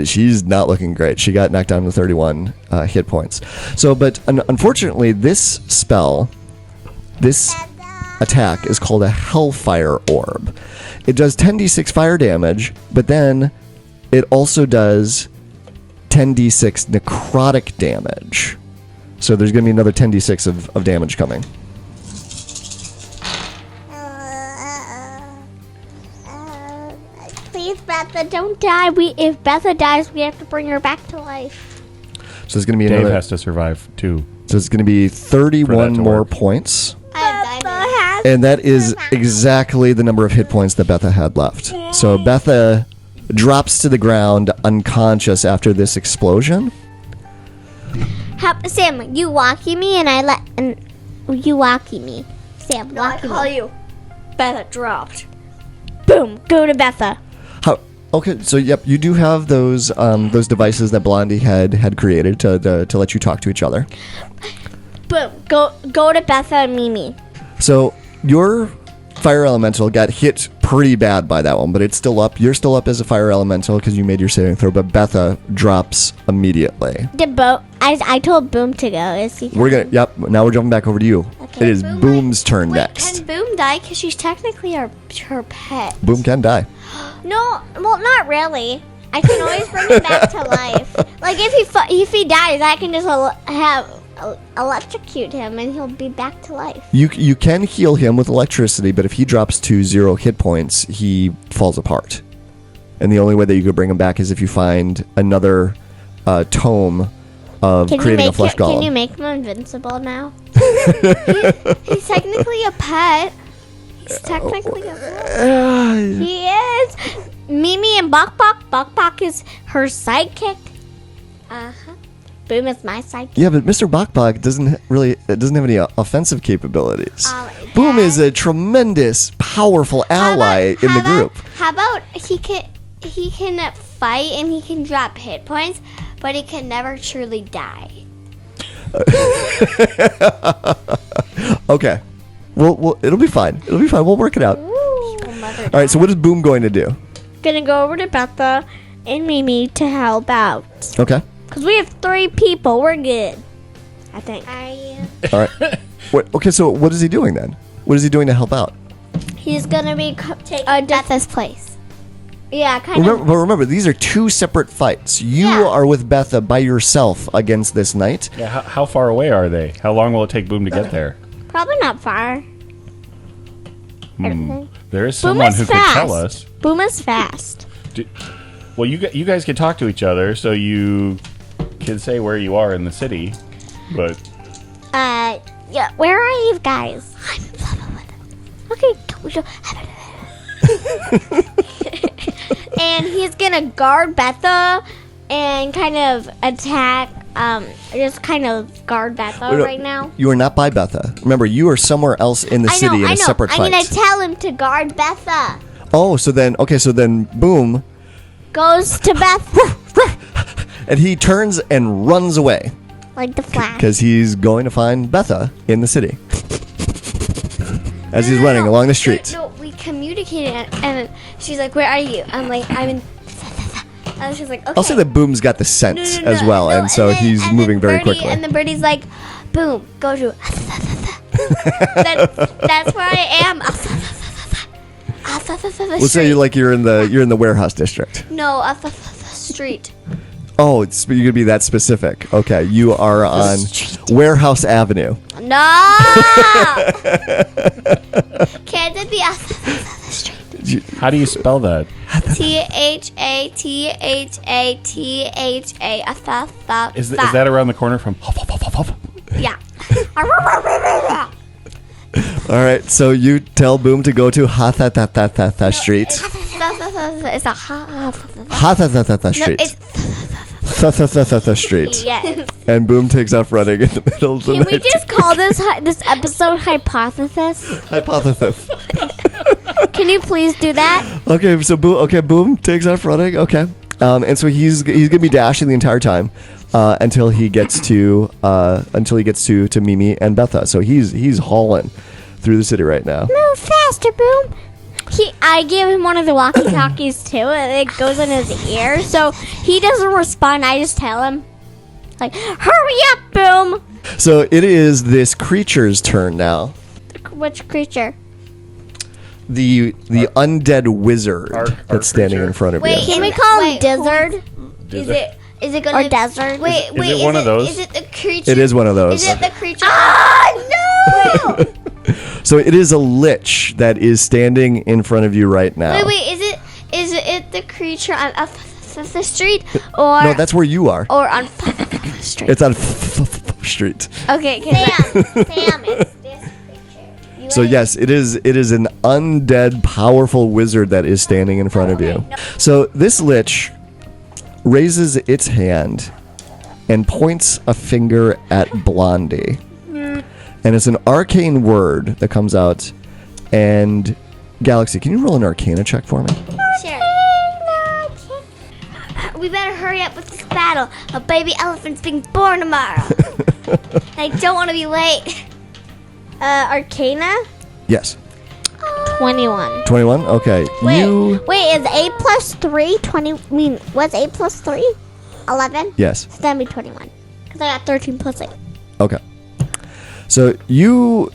she's not looking great. She got knocked down to 31 hit points. So, but unfortunately, this spell, this attack is called a Hellfire Orb. It does 10d6 fire damage, but then it also does 10d6 necrotic damage. So there's going to be another 10d6 of damage coming. Please, Betha, don't die. If Betha dies, we have to bring her back to life. So it's going to be Dave another. has to survive too. So it's going to be 31 to more work. points. Betha And that is exactly the number of hit points that Betha had left. So Betha drops to the ground unconscious after this explosion. Sam, you walkie me and you walkie me. Sam, walkie me. you. Betha dropped. Boom, go to Betha. Okay, so yep, you do have those devices that Blondie had created to let you talk to each other. Boom, go to Betha and Mimi. So your fire elemental got hit pretty bad by that one, but it's still up. You're still up as a fire elemental because you made your saving throw, but Betha drops immediately. I told Boom to go. Is he? Yep, now we're jumping back over to you. Okay. It is Boom's turn Wait, next. can Boom die? Because she's technically her pet. Boom can die. No, well, not really. I can always bring him back to life. Like if he dies, I can just electrocute him and he'll be back to life. You can heal him with electricity, but if he drops to 0 hit points, he falls apart. And the only way that you could bring him back is if you find another tome of creating a flesh golem. Can you make him invincible now? He's technically a pet. He's technically a pet. He is. Mimi and Bok Bok is her sidekick. Boom is my sidekick. Yeah, but Mr. Bok doesn't have any offensive capabilities. Boom is a tremendous, powerful ally in the group. How about he can? he can fight and he can drop hit points, but he can never truly die. Okay. Well, it'll be fine. It'll be fine. We'll work it out. All right. So what is Boom going to do? Gonna go over to Betha and Mimi to help out. Okay. Cause we have 3 people. We're good. I think. All right. Okay. So what is he doing then? What is he doing to help out? He's gonna be Taking Betha's place. yeah, kind of. Remember, these are 2 separate fights. You are with Betha by yourself against this knight. Yeah, how far away are they? How long will it take Boom to get there? Probably not far. There is someone who can tell us. Boom is fast. Well, you guys can talk to each other, so you can say where you are in the city. But Yeah. Where are you guys? Okay. And he's gonna guard Betha and kind of attack. Just kind of guard Betha right now. You are not by Betha. Remember, you are somewhere else in the city in a separate fight. I'm gonna tell him to guard Betha. Oh, so then Boom Goes to Betha and he turns and runs away like the Flash. because he's going to find Betha in the city as he's running along the streets. No, we communicated, and she's like, "Where are you?" I'm like, "I'm in." And she's like, "Okay." I'll say that Boom's got the sense as well, and so he's moving very quickly. And then Birdie's like, "Boom, go to." That's where I am. We'll say you're in the warehouse district. No, street. Oh, you're gonna be that specific. Okay, you are on Warehouse Avenue. No. Can't it be the street? how do you spell that? THATHATHA. Is that around the corner from? Yeah. All right, so you tell Boom to go to Hatha Street. It's a Hatha Street. Street. Yes. And Boom takes off running in the middle of the Can we night. just call this episode Hypothesis? Hypothesis. Can you please do that? Okay, so Boom takes off running. Okay, and so he's gonna be dashing the entire time until he gets to Mimi and Betha. So he's hauling through the city right now. Move faster, Boom. I gave him one of the walkie-talkies too, and it goes in his ear, so he doesn't respond. I just tell him, like, "Hurry up, Boom!" So it is this creature's turn now. Which creature? The undead wizard Our that's standing creature. in front of Wait, you. Can we call him Wait, Dizzard Is it gonna or Desert? Wait, Is it one of those? Is it the creature? It is one of those. Is it the creature? No! So it is a lich that is standing in front of you right now. Wait, is it the creature on the street or No, that's where you are. or on the street? It's on Street. Okay, Sam, it's this creature. So yes, it is an undead, powerful wizard that is standing in front of you. So this lich raises its hand and points a finger at Blondie. And it's an arcane word that comes out. And Galaxy, can you roll an Arcana check for me? Sure. We better hurry up with this battle. A baby elephant's being born tomorrow. I don't want to be late. Arcana? Yes. 21. 21? Okay. Wait, is 8 plus 3 20? What's 8 plus 3? 11? Yes. So that'd be 21. Because I got 13 plus 8. Okay. So you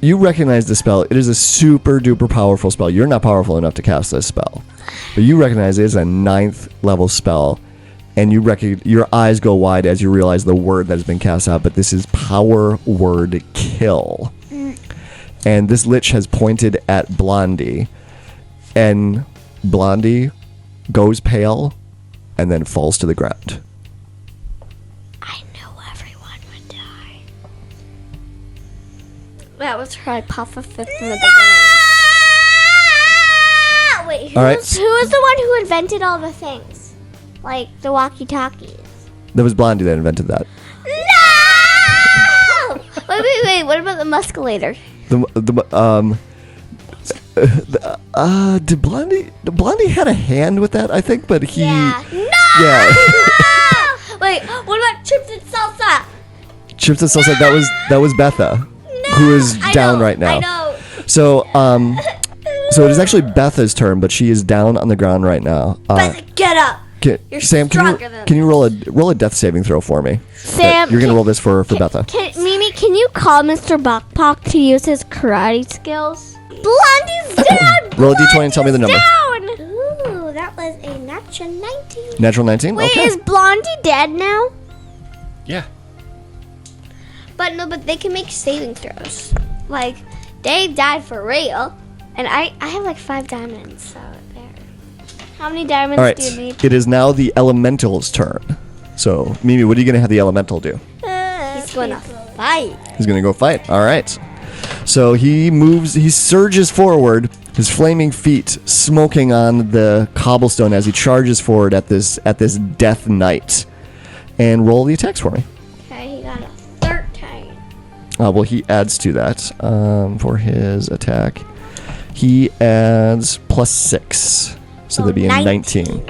recognize the spell. It is a super duper powerful spell. You're not powerful enough to cast this spell, but you recognize it is a 9th level spell, and your eyes go wide as you realize the word that has been cast out. But this is power word kill, and this lich has pointed at Blondie, and Blondie goes pale, and then falls to the ground. I knew everyone would die. That was her hypothesis from the beginning. Wait, All right. Who was the one who invented all the things? Like the walkie-talkies. That was Blondie that invented that. No! Wait. What about the musculator? Did Blondie had a hand with that? I think, but he. Yeah. Yeah. Wait, what about chips and salsa? Chips and salsa. That was Betha, who is I down know, right now. I know. So so it is actually Betha's turn, but she is down on the ground right now. Beth, get up. You're Sam, stronger than can you roll a death saving throw for me? Sam, You're gonna roll this for Betha. Mimi, can you call Mr. Buckpock to use his karate skills? Blondie's down. Roll a d20 and tell me the number. Down. Ooh, that was a natural 19. Natural 19. Wait, Okay. is Blondie dead now? Yeah. But they can make saving throws. Like, Dave died for real. And I have like 5 diamonds, so there. How many diamonds All right. do you need? It is now the elemental's turn. So, Mimi, what are you gonna have the elemental do? He's gonna fight. He's gonna go fight. All right. So he moves. He surges forward, his flaming feet smoking on the cobblestone as he charges forward at this death knight. And roll the attacks for me. Okay, he got a 13. Well, he adds to that for his attack. He adds +6, so that'd be a 19.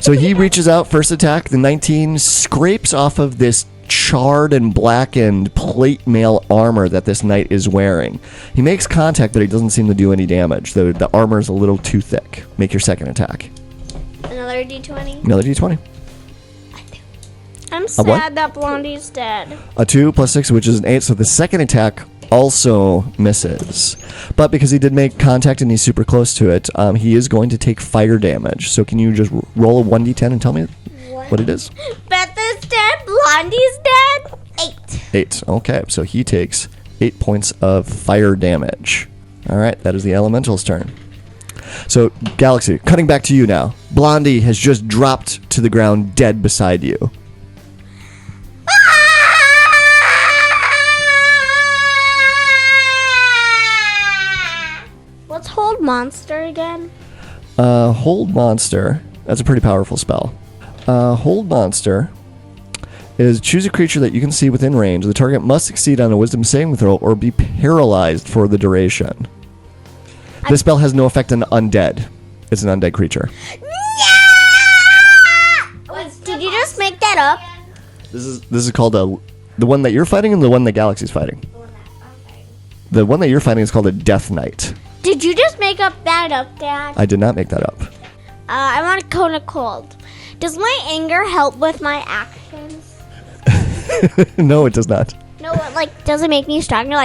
So he reaches out, first attack. The 19 scrapes off of this charred and blackened plate mail armor that this knight is wearing. He makes contact, but he doesn't seem to do any damage. The armor is a little too thick. Make your second attack. Another d20. Another d20. I'm what? sad that Blondie's dead. A 2 + 6, which is an 8. So the second attack also misses. But because he did make contact and he's super close to it, he is going to take fire damage. So can you just roll a 1d10 and tell me what it is? Beth is dead. Blondie's dead. 8. Okay, so he takes 8 points of fire damage. All right, that is the elemental's turn. So, Galaxy, cutting back to you now. Blondie has just dropped to the ground dead beside you. What's Hold Monster again? Hold Monster. That's a pretty powerful spell. Hold Monster is choose a creature that you can see within range. The target must succeed on a Wisdom saving throw or be paralyzed for the duration. This spell has no effect on undead. It's an undead creature. Did you just make that up? This is called the one that you're fighting and the one that Galaxy's fighting. The one that you're fighting is called a Death Knight. Did you just make that up, Dad? I did not make that up. I want a Kona Cold. Does my anger help with my actions? No, it does not. No, does it make me stronger?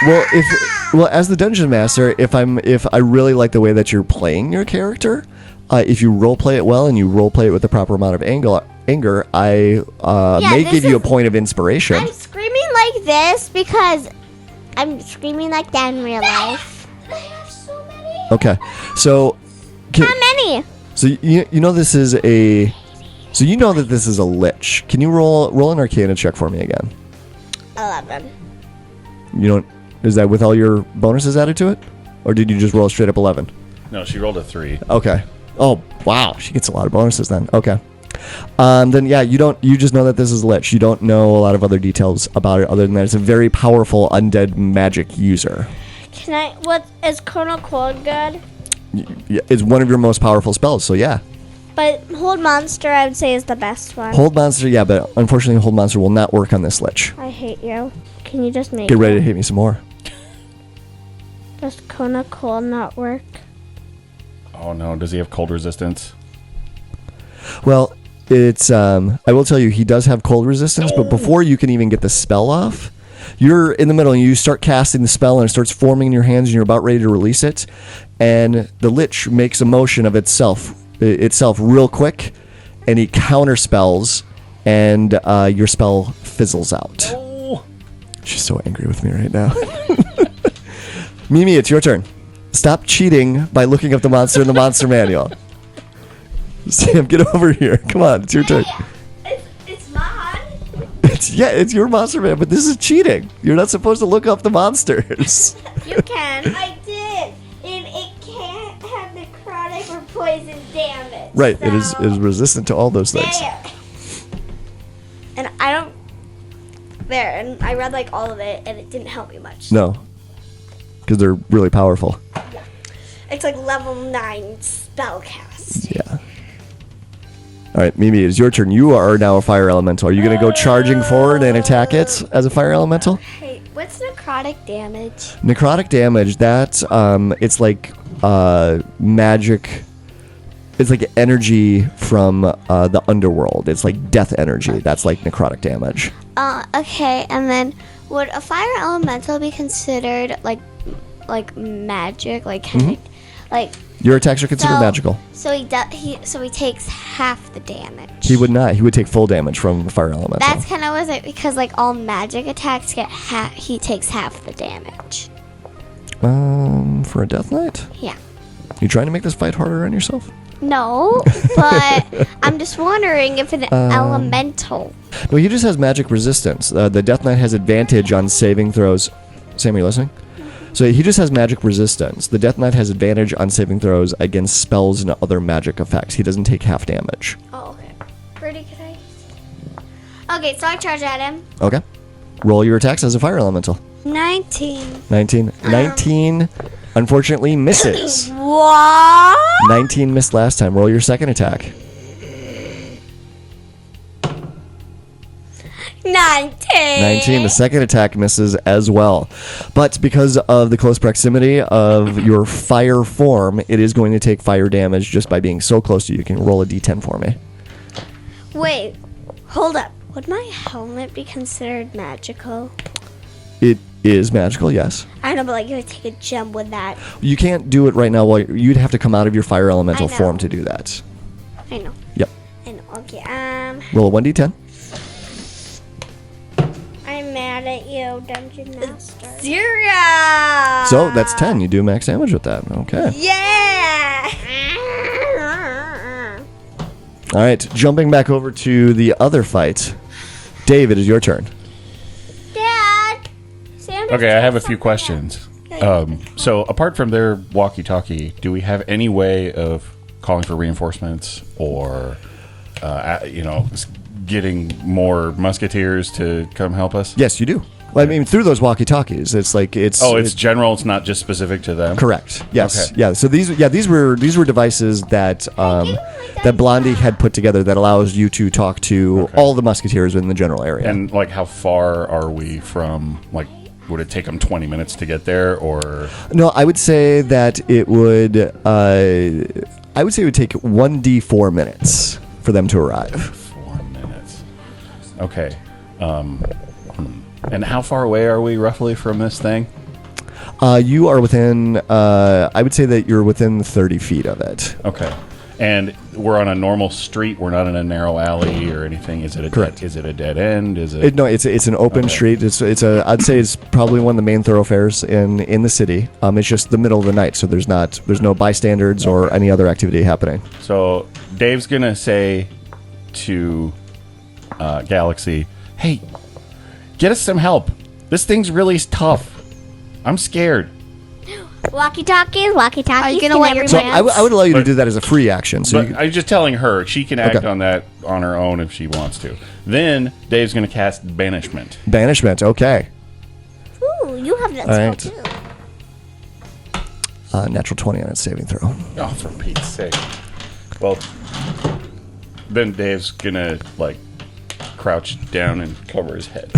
Well, as the dungeon master, if I really like the way that you're playing your character, if you role play it well and you role play it with the proper amount of anger, I may give you a point of inspiration. I'm screaming like this because I'm screaming like that in real life. I have so many. Okay, so How many? So you know this is a. So you know that this is a lich. Can you roll an Arcana check for me again? 11. You don't. Is that with all your bonuses added to it, or did you just roll straight up 11? No, she rolled a 3. Okay. Oh wow, she gets a lot of bonuses then. Okay. Then yeah, you just know that this is lich. You don't know a lot of other details about it other than that it's a very powerful undead magic user. What is Kona Cold good? It's one of your most powerful spells. So yeah. But Hold Monster, I would say, is the best one. Hold Monster, yeah, but unfortunately, Hold Monster will not work on this lich. I hate you. Can you just make Get ready to hate me some more. Does Kona Cold not work? Oh no, does he have cold resistance? Well, it's I will tell you he does have cold resistance, but before you can even get the spell off, you're in the middle and you start casting the spell and it starts forming in your hands and you're about ready to release it, and the lich makes a motion of itself real quick, and he counter spells, and your spell fizzles out. Oh. She's so angry with me right now. Mimi, it's your turn. Stop cheating by looking up the monster in the monster manual. Sam, get over here. Come on, it's your turn. It's mine. It's your monster man, but this is cheating. You're not supposed to look up the monsters. You can. I did. And it can't have necrotic or poison damage. Right, it is resistant to all those things. There. And I don't. There, and I read all of it, and it didn't help me much. No. because they're really powerful. It's like level 9 spellcast. Yeah. All right, Mimi, it's your turn. You are now a fire elemental. Are you going to go charging forward and attack it as a fire elemental? Hey, what's necrotic damage? Necrotic damage, that's, it's like magic. It's like energy from the underworld. It's like death energy. That's like necrotic damage. Okay, and then would a fire elemental be considered like magic, like kind of like? Your attacks are considered magical. So he takes half the damage. He would not. He would take full damage from a fire elemental. That's kind of was it because like all magic attacks get he takes half the damage. For a death knight? Yeah. You trying to make this fight harder on yourself? No, but I'm just wondering if an elemental. No, he just has magic resistance. The death knight has advantage on saving throws. Sam, are you listening? So he just has magic resistance. The death knight has advantage on saving throws against spells and other magic effects. He doesn't take half damage. Oh, okay. Pretty good. Okay, so I charge at him. Okay. Roll your attacks as a fire elemental. 19. 19, unfortunately, misses. What? 19 missed last time. Roll your second attack. 19. The second attack misses as well. But because of the close proximity of your fire form, it is going to take fire damage just by being so close to you. You can roll a d10 for me. Wait, hold up. Would my helmet be considered magical? It is magical, yes. I know, but like you would take a gem with that. You can't do it right now. While you'd have to come out of your fire elemental I know. form to do that. I know. Yep. I know. Okay. Roll a 1d10. I'm mad at you, Dungeon Master. 0. So that's 10. You do max damage with that. Okay. Yeah. All right. Jumping back over to the other fight. Dave, it is your turn. Dad. Sam. Okay, I have a few questions. So apart from their walkie-talkie, do we have any way of calling for reinforcements or, getting more musketeers to come help us? Yes, you do. Well, I mean, through those walkie-talkies, it's like it's. Oh, it's general. It's not just specific to them. Correct. Yes. Okay. Yeah. So these were devices that that Blondie had put together that allows you to talk to all the musketeers in the general area. And like, how far are we from? Like, would it take them 20 minutes to get there, or? No, I would say that it would. I would say it would take 1d4 minutes for them to arrive. 4 minutes. Okay. And how far away are we roughly from this thing? You are within. I would say that you're within 30 feet of it. Okay. And we're on a normal street. We're not in a narrow alley or anything. Is it a Correct. Is it a dead end? Is it? No, it's an open street. It's I'd say it's probably one of the main thoroughfares in the city. It's just the middle of the night, so there's no bystanders or any other activity happening. So Dave's gonna say to Galaxy, "Hey, get us some help. This thing's really tough. I'm scared." Walkie-talkies. Are you gonna let your So Yes. I would allow you to do that as a free action. So But I'm just telling her she can act Okay. on that on her own if she wants to. Then Dave's gonna cast banishment. banishment. Okay. Ooh, you have that All spell right. too. Natural 20 on its saving throw. Oh, for Pete's sake. Well, then Dave's gonna like crouch down and cover his head.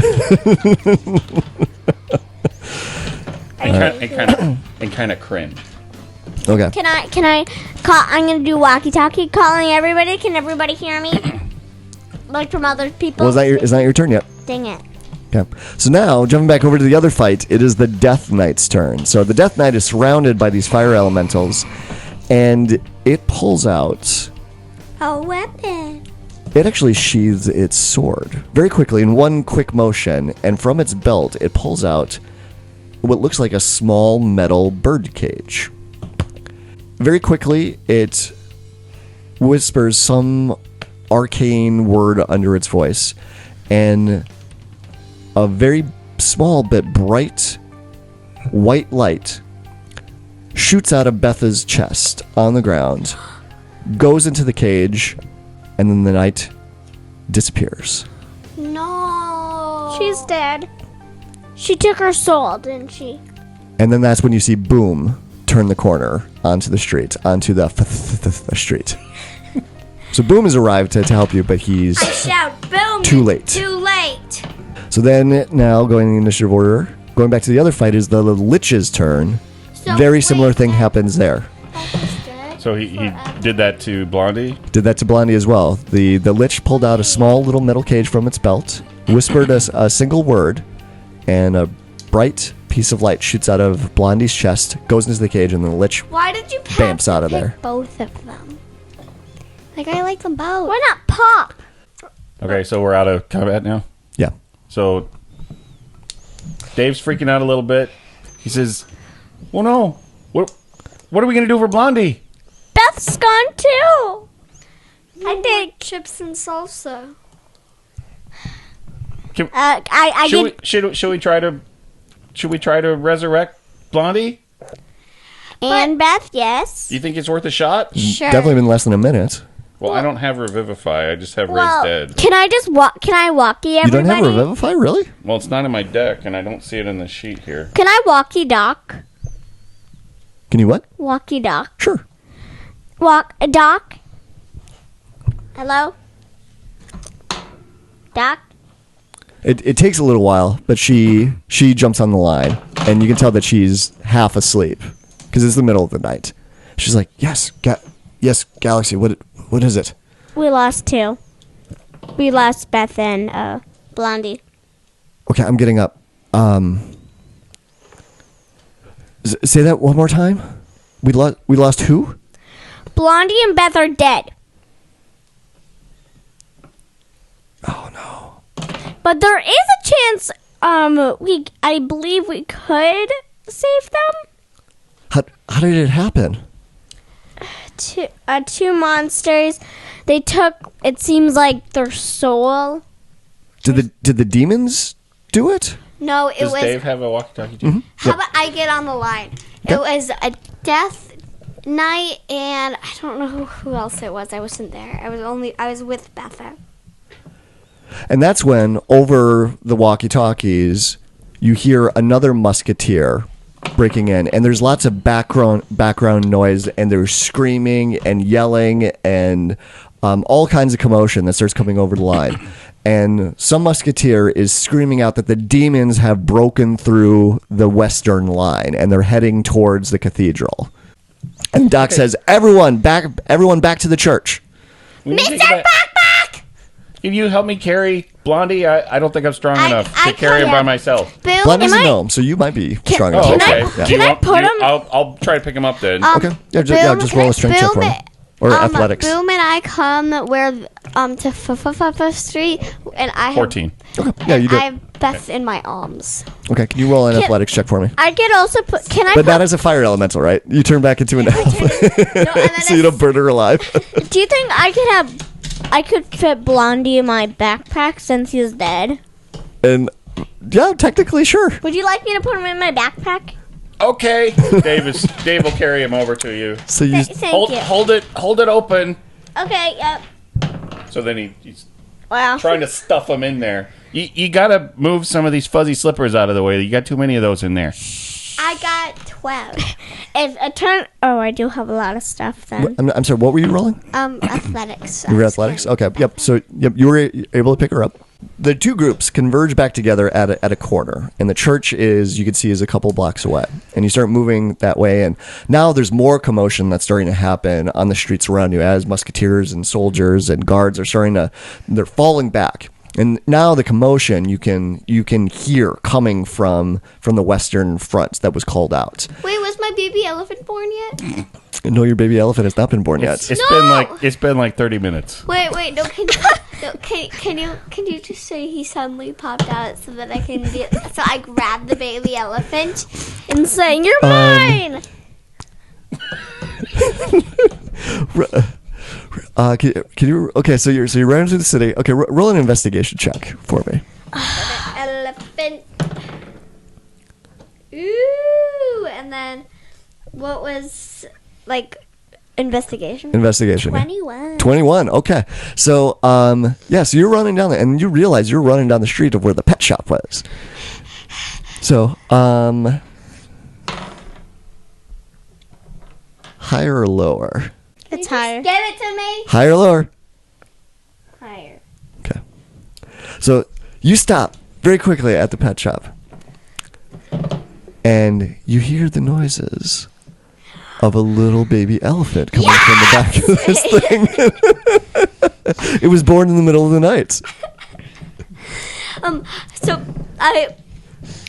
and kind of cringe. Okay. Can I call? I'm gonna do walkie-talkie, calling everybody. Can everybody hear me? Like from other people. Well, is that your turn yet? Dang it. Okay. So now, jumping back over to the other fight, it is the Death Knight's turn. So the Death Knight is surrounded by these fire elementals, and it pulls out. A weapon. It actually sheathes its sword very quickly in one quick motion, and from its belt, it pulls out what looks like a small metal bird cage. Very quickly, it whispers some arcane word under its voice, and a very small but bright white light shoots out of Betha's chest on the ground, goes into the cage, and then the knight disappears. No. She's dead. She took her soul, didn't she? And then that's when you see Boom turn the corner onto the street, onto the street. So Boom has arrived to help you, but he's Shout, boom! too late. Too late. So then, now going in the initiative order, going back to the other fight is the Lich's turn. So, Very wait, similar thing happens there. So he did that to Blondie. Did that to Blondie as well. The Lich pulled out a small little metal cage from its belt, whispered a single word, and a bright piece of light shoots out of Blondie's chest, goes into the cage, and the Lich Why did you bamps out of there. both of them? Like, I like them both. Why not Pop? Okay, so we're out of combat now. Yeah. So Dave's freaking out a little bit. He says, "Well, no. What are we gonna do for Blondie?" Beth's gone too. I did chips and salsa. I did. Should we try to resurrect Blondie? And Beth, yes. Do you think it's worth a shot? Sure. Definitely been less than a minute. Well, I don't have Revivify. I just have Well, Raise Dead. can I just walk? Can I walkie You everybody? don't have Revivify, really? Well, it's not in my deck, and I don't see it in the sheet here. Can I walkie Doc? Can you what? Walkie Doc. Sure. Doc. Hello. Doc. It takes a little while, but she jumps on the line, and you can tell that she's half asleep because it's the middle of the night. She's like, "Yes, Galaxy. What is it?" We lost two. We lost Beth and Blondie. Okay, I'm getting up. Say that one more time. We lost who? Blondie and Beth are dead. Oh no. But there is a chance. I believe we could save them. How did it happen? Two monsters. They took. It seems like their soul. Did the demons do it? No, it Does was. Dave have a walkie-talkie too? How about I get on the line? Okay. It was a death night, and I don't know who else it was. I wasn't there. I was with Betha. And that's when, over the walkie-talkies, you hear another musketeer breaking in, and there's lots of background noise, and there's screaming and yelling and all kinds of commotion that starts coming over the line. And some musketeer is screaming out that the demons have broken through the western line, and they're heading towards the cathedral. And Doc says, "Everyone back to the church." Mr. Backpack! Can you help me carry Blondie? I don't think I'm strong enough to carry her by myself. Bill, Blondie's a gnome, so you might be strong enough. Oh, Can okay. I- can I put him- I'll try to pick him up then. Okay. Yeah, just roll a strength check for me. Or athletics. Boom and I come where to Fifth Street, and I have 14. Okay. Yeah, you do. I have Beth in my arms. Okay, can you roll an athletics check for me? I could also put. Can I? But put, not as a fire elemental, right? You turn back into an elf, No, and then so you don't burn her alive. do you think I could fit Blondie in my backpack since he's dead? And yeah, technically, sure. Would you like me to put him in my backpack? Okay. Dave will carry him over to you. So you Thank you. Hold it open. Okay. Yep. So then he's Wow. trying to stuff them in there. You gotta move some of these fuzzy slippers out of the way. You got too many of those in there. I got 12. If a turn. Oh, I do have a lot of stuff then. I'm sorry. What were you rolling? Athletics. You were athletics. Okay. Yep. So you were able to pick her up. The two groups converge back together at a corner, and the church you can see is a couple blocks away. And you start moving that way, and now there's more commotion that's starting to happen on the streets around you as musketeers and soldiers and guards are they're falling back. And now the commotion you can hear coming from the western front that was called out. Wait, was my baby elephant born yet? No, your baby elephant has not been born yet. It's been like 30 minutes. Wait, no, can you just say he suddenly popped out so that I can so I grab the baby elephant? And saying, "You're mine." Can you? Okay, so you're running through the city. Okay, roll an investigation check for me. Elephant. Ooh, and then what was investigation? Investigation. 21. 21. Okay, so so you're running down there, and you realize you're running down the street of where the pet shop was. So higher or lower? It's higher. Give it to me. Higher or lower? Higher. Okay. So you stop very quickly at the pet shop. And you hear the noises of a little baby elephant coming from the back of this thing. It was born in the middle of the night.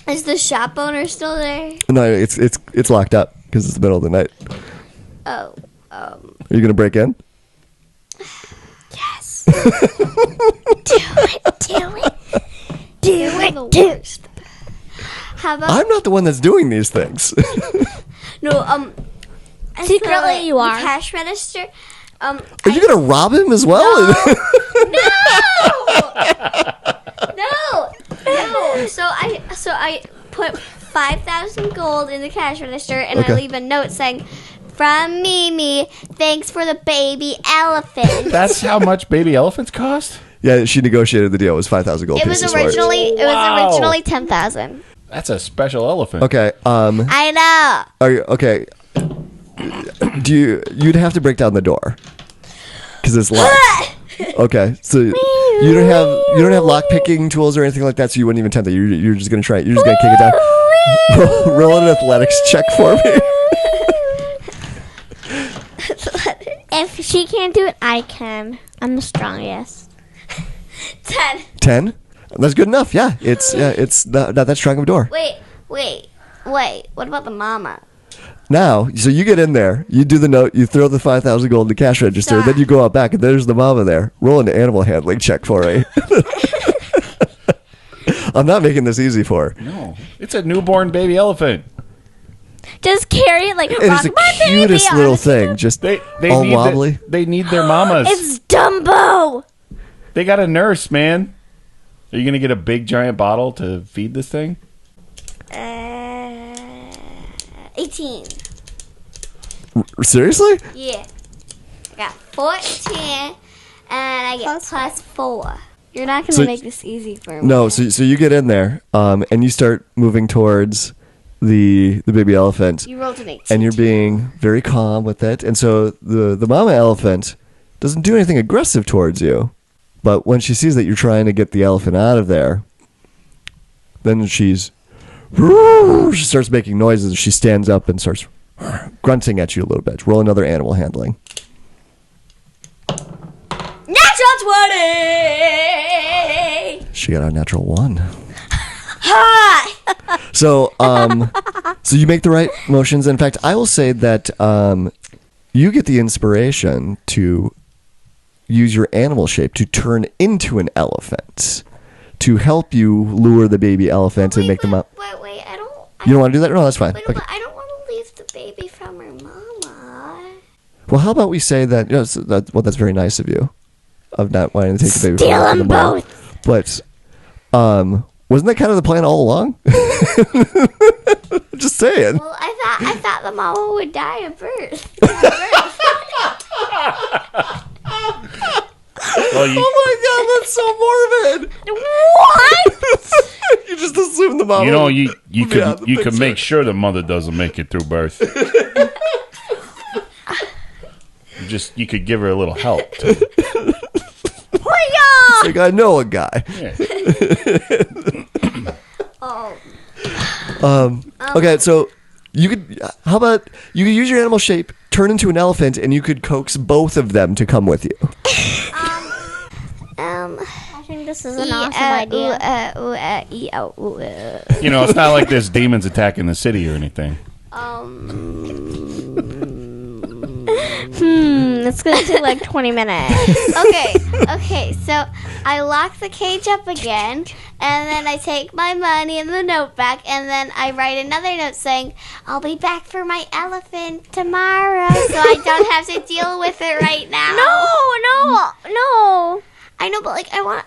Is the shop owner still there? No, it's locked up because it's the middle of the night. Oh, Are you gonna break in? yes. Do it. How about I'm not the one that's doing these things. no? Secretly you the are. cash register. Are you gonna rob him as well? No. So I put 5,000 gold in the cash register, and Okay. I leave a note saying, "From Mimi, thanks for the baby elephant." That's how much baby elephants cost? Yeah, she negotiated the deal. It was 5,000 gold It was pieces for it. originally 10,000. That's a special elephant. Okay. I know. Are you okay? You'd have to break down the door because it's locked. Okay, so you don't have lock picking tools or anything like that, so you wouldn't even attempt that. You're just gonna try it. You're just gonna kick it down. Roll an athletics check for me. If she can't do it, I can. I'm the strongest. 10. 10. That's good enough. Yeah, it's not that strong of a door. Wait. What about the mama? Now, so you get in there, you do the note, you throw the 5,000 gold in the cash register, Stop. then you go out back, and there's the mama there. Roll an animal handling check for me. I'm not making this easy for her. No, it's a newborn baby elephant. Just carry it like It is rock the my baby. cutest little honestly. thing, just They all need wobbly. they need their mamas. It's Dumbo. They got a nurse, man. Are you gonna get a big giant bottle to feed this thing? 18. Seriously? Yeah. I got 14, and I get plus 4. You're not going to So- make this easy for me. No, so you get in there, and you start moving towards the baby elephant, You rolled an 18. and you're being very calm with it. And so the mama elephant doesn't do anything aggressive towards you, but when she sees that you're trying to get the elephant out of there, then she starts making noises. She stands up and starts grunting at you a little bit. Roll another animal handling. Natural 20! She got a natural 1. So, so you make the right motions. In fact, I will say that you get the inspiration to use your animal shape to turn into an elephant to help you lure the baby elephant and make them up. Wait, I don't... You don't want to do that? No, that's fine. Wait, Okay. I don't want to leave the baby from her mama. Well, how about we say that? That's very nice of you, of not wanting to take the baby Steal from the them mom. both. But, wasn't that kind of the plan all along? Just saying. Well, I thought the mama would die of birth. Well, you, Oh my god, that's so morbid. What? You just assume the mom. you know, you would be out of the you can picture. make sure the mother doesn't make it through birth. You could give her a little help. Too. Like, I know a guy. Yeah. Okay, so you could. How about you could use your animal shape, turn into an elephant, and you could coax both of them to come with you. I think this is an awesome idea. You know, it's not like there's demons attacking the city or anything. It's gonna take like 20 minutes. Okay, so I lock the cage up again, and then I take my money and the note back, and then I write another note saying, I'll be back for my elephant tomorrow, so I don't have to deal with it right now. No. I know, but like, I want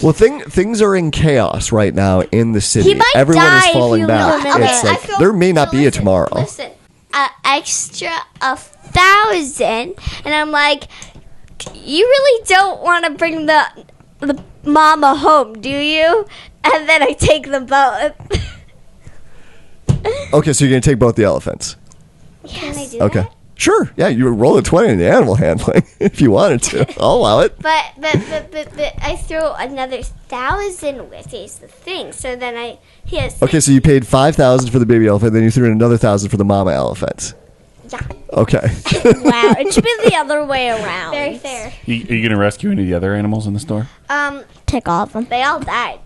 Well, things are in chaos right now in the city. He might Everyone die is if falling you back. leave him in It's it. like there may not be a tomorrow. Listen, extra 1,000, and I'm like, you really don't want to bring the mama home, do you? And then I take them both. Okay, so you're gonna take both the elephants. Can I do Okay, that? Sure. Yeah, you would roll a 20 in the animal handling if you wanted to. I'll allow it. But I throw another 1,000 with it is the thing. So then he has Okay, so you paid 5,000 for the baby elephant, then you threw in another 1,000 for the mama elephant. Yeah. Okay. Wow, it should be the other way around. Very fair. Are you going to rescue any of the other animals in the store? Take all of them. They all died.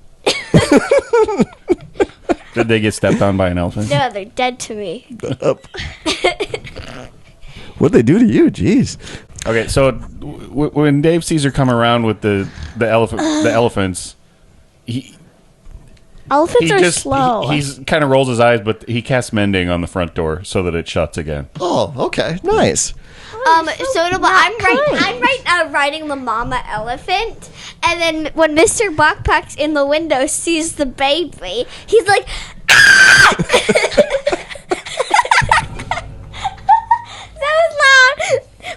Did they get stepped on by an elephant? No, they're dead to me. What'd they do to you? Jeez. Okay, so when Dave sees her come around with the elephants, Elephants he are just slow. he's kind of rolls his eyes, but he casts mending on the front door so that it shuts again. Oh, okay. Nice. I'm right now riding the mama elephant, and then when Mr. Buckpuck's in the window sees the baby, he's like, ah! That was loud.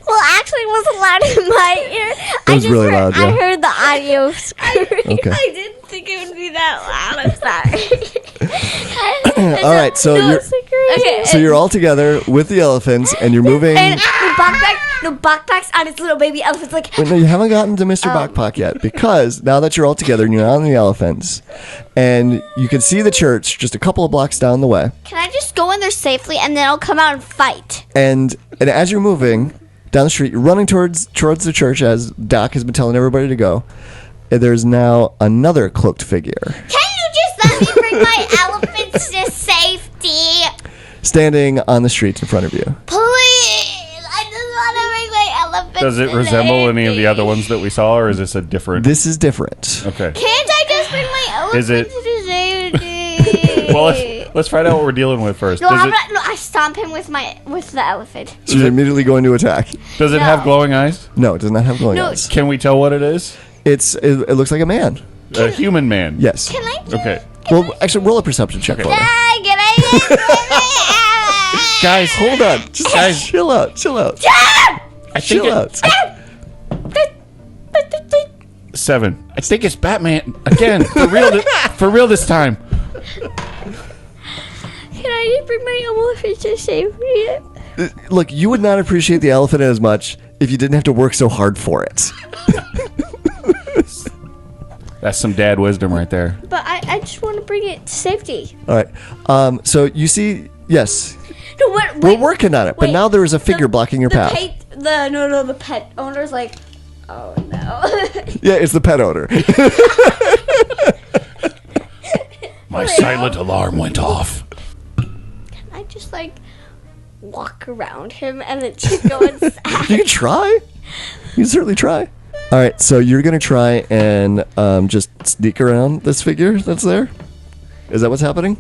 Well, actually, it wasn't loud in my ear. It was really loud, I yeah. heard the audio screaming. Okay. I didn't think it would be that loud. I'm sorry. All right, so you're Okay. so you're all together with the elephants, and you're moving. And the Buckpuck's on its little baby elephant's like, Wait, no, you haven't gotten to Mr. Bokpak yet, because now that you're all together and you're on the elephants, and you can see the church just a couple of blocks down the way, can I just go in there safely and then I'll come out and fight? and as you're moving down the street, you're running towards the church as Doc has been telling everybody to go. And there's now another cloaked figure Can you just let me bring my elephants to safety? standing on the street in front of you. Please! I just want to bring my elephants Does it to resemble any of the other safety. ones that we saw, or is this a different? This is different. Okay. Can't I just bring my elephants Is it- to safety? Well, let's find out what we're dealing with first. No, Does I stomp him with the elephant. So you're immediately going to attack. it have No. glowing eyes? No, it does not have glowing No, eyes. Can we tell what it is? It looks like a man. A human man. Yes. Can I just... Okay. Well, actually, roll a perception check for me. Can I just bring my Guys, Hold on. Just Guys. chill out. Chill out. I think Chill out. 7. I think it's Batman again. For real this time. Can I just bring my elephant to safety? Look, you would not appreciate the elephant as much if you didn't have to work so hard for it. That's some dad wisdom right there. But I just want to bring it to safety. All right. So you see, yes, No, we're working on it, but wait. now there is a figure blocking your path. The pet owner's like, oh no. Yeah, it's the pet owner. My silent alarm went off. I just like walk around him and then just go inside. You can try. You can certainly try. All right, so you're gonna try and just sneak around this figure that's there. Is that what's happening?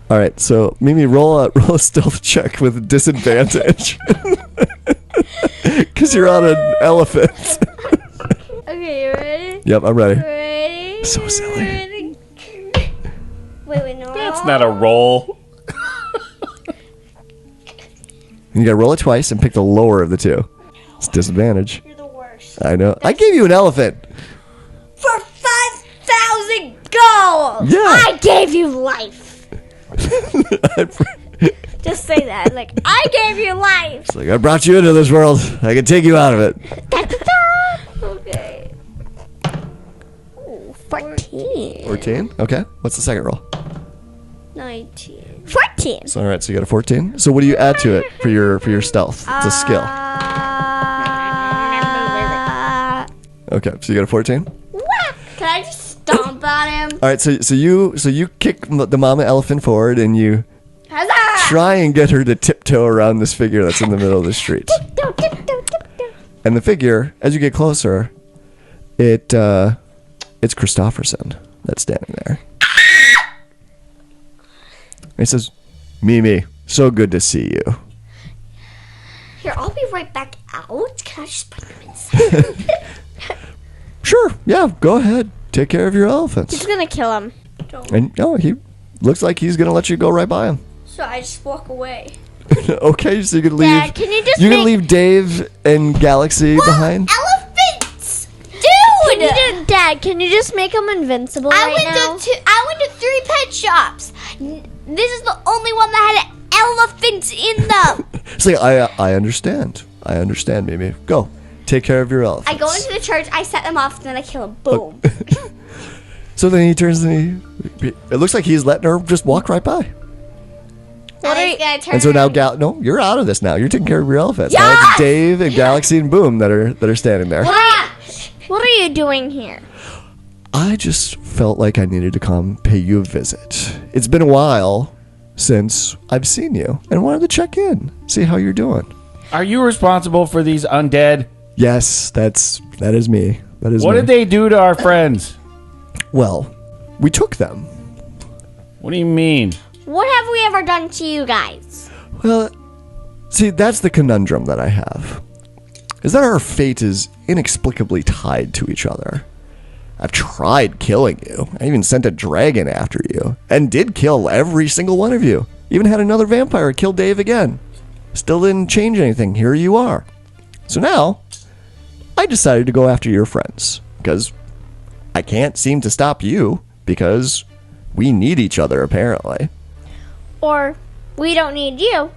All right, so Mimi, roll a stealth check with disadvantage because you're on an elephant. Okay, you ready? Yep, I'm ready. Ready? So silly. Ready? Wait, no. That's not a roll. You gotta roll it twice and pick the lower of the two. It's disadvantage. You're the worst. I know. I gave you an elephant. For 5,000 gold! Yeah. I gave you life. Just say that. Like, I gave you life. It's like, I brought you into this world. I can take you out of it. Okay. Ooh, 14. 14. Okay. What's the second roll? 19. 14. So, all right. So you got a 14. So what do you add to it for your stealth? It's a skill. Okay. So you got a 14. Can I just stomp on him? All right. So you kick the mama elephant forward and you Huzzah! try and get her to tiptoe around this figure that's in the middle of the street. Tiptoe. And the figure, as you get closer, it's Christofferson that's standing there. He says, Mimi, so good to see you. Here, I'll be right back out. Can I just bring him inside? Sure, yeah, go ahead. Take care of your elephants. He's gonna kill him. And he looks like he's gonna let you go right by him. So I just walk away. Okay, so you can leave. Dad, can you just can make- leave Dave and Galaxy behind. Elephants! Dude! Dad, can you just make them invincible I right went to 3 pet shops. This is the only one that had elephants in them. It's like, I understand. I understand, Mimi. Go. Take care of your elephants. I go into the church, I set them off, and then I kill them. Boom. So then he turns and it looks like he's letting her just walk right by. What are you gonna turn? And so now, no, you're out of this now. You're taking care of your elephants. Yes! Now it's Dave and Galaxy and Boom that are standing there. What are you doing here? I just felt like I needed to come pay you a visit. It's been a while since I've seen you and wanted to check in, see how you're doing. Are you responsible for these undead? Yes, that is me. That is What me. did they do to our friends? Well, we took them. What do you mean? What have we ever done to you guys? Well, see, that's the conundrum that I have. Is that our fate is inexplicably tied to each other. I've tried killing you. I even sent a dragon after you. And did kill every single one of you. Even had another vampire kill Dave again. Still didn't change anything. Here you are. So now, I decided to go after your friends. Because I can't seem to stop you. Because we need each other, apparently. Or we don't need you.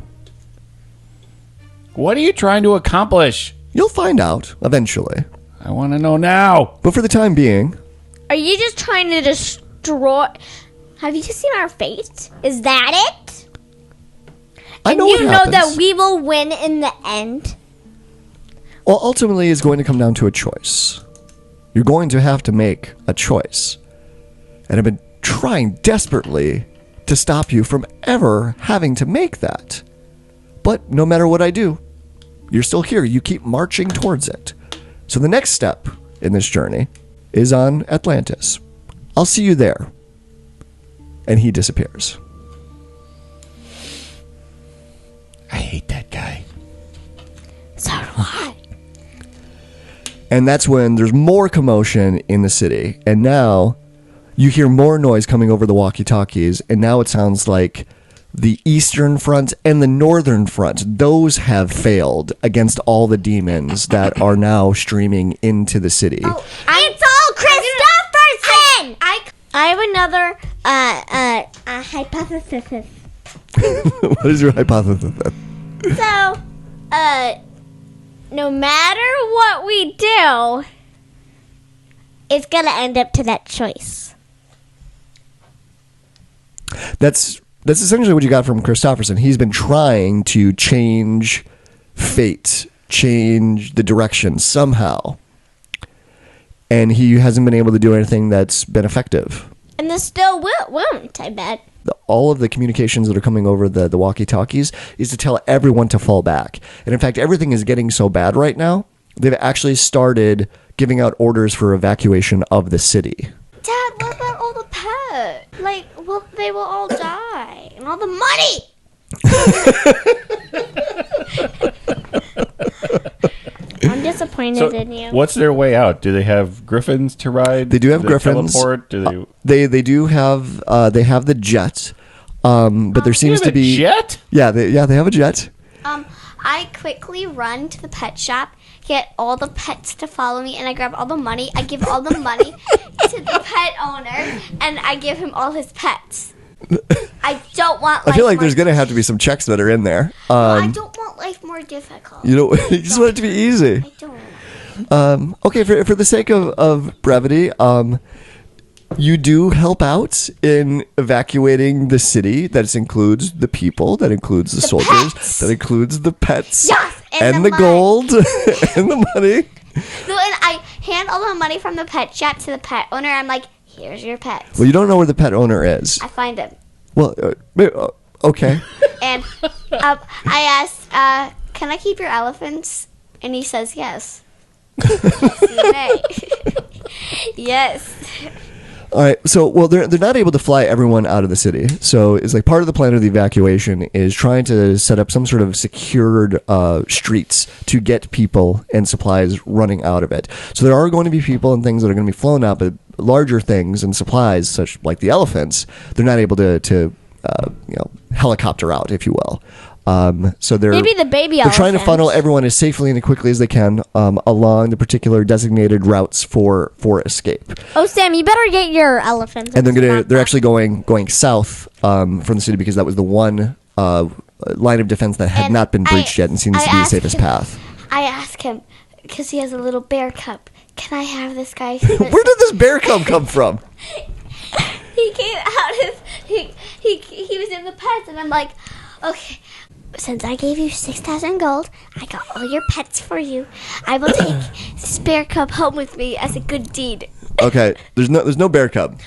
What are you trying to accomplish? You'll find out, eventually. I want to know now. But for the time being, Are you just trying to destroy? Have you just seen our fate? Is that it? I know you what know happens. that we will win in the end. Well, ultimately, it's going to come down to a choice. You're going to have to make a choice. And I've been trying desperately to stop you from ever having to make that. But no matter what I do, you're still here. You keep marching towards it. So the next step in this journey is on Atlantis. I'll see you there. And he disappears. I hate that guy. So do I. And that's when there's more commotion in the city. And now you hear more noise coming over the walkie-talkies. And now it sounds like the Eastern Front and the Northern Front, those have failed against all the demons that are now streaming into the city. It's all Christopherson! I have another hypothesis. What is your hypothesis? So, no matter what we do, it's gonna end up to that choice. That's essentially what you got from Christopherson. He's been trying to change fate, change the direction somehow. And he hasn't been able to do anything that's been effective. And this still won't, I bet. All of the communications that are coming over the walkie-talkies is to tell everyone to fall back. And in fact, everything is getting so bad right now, they've actually started giving out orders for evacuation of the city. Dad, what about all the pets? Like, well, they will all die. And all the money! I'm disappointed in you. What's their way out? Do they have griffins to ride? They do have they griffins. Teleport? Do they? They do have they have the jet, but there seems They to have a be jet? they have a jet. I quickly run to the pet shop, get all the pets to follow me, and I grab all the money. I give all the money to the pet owner, and I give him all his pets. I don't want life I feel like more there's gonna have to be some checks that are in there. I don't want life more difficult. You know, you just want it to be easy. I don't. Okay, for the sake of brevity, you do help out in evacuating the city. That includes the people, that includes the soldiers, pets. that includes the pets, Yes, and the money. gold, and the money. So, and I hand all the money from the pet shop to the pet owner. I'm like, here's your pets. Well, you don't know where the pet owner is. I find him. Well, okay. And I asked, can I keep your elephants? And he says yes. Yes, you may. Yes. All right. So, well, they're not able to fly everyone out of the city. So, it's like part of the plan of the evacuation is trying to set up some sort of secured streets to get people and supplies running out of it. So, there are going to be people and things that are going to be flown out, but larger things and supplies, such like the elephants, they're not able to helicopter out, if you will. So Maybe the baby they're trying to elephants. funnel everyone as safely and as quickly as they can along the particular designated routes for escape. Oh, Sam, you better get your elephants. And they're actually going south from the city because that was the one line of defense that had And not been breached yet and seems I to be the asked safest him- path. I ask him because he has a little bear cub. Can I have this guy? Where did this bear cub come from? He came out of he was in the pets, and I'm like, okay. Since I gave you 6,000 gold, I got all your pets for you. I will take this bear cub home with me as a good deed. Okay, there's no bear cub.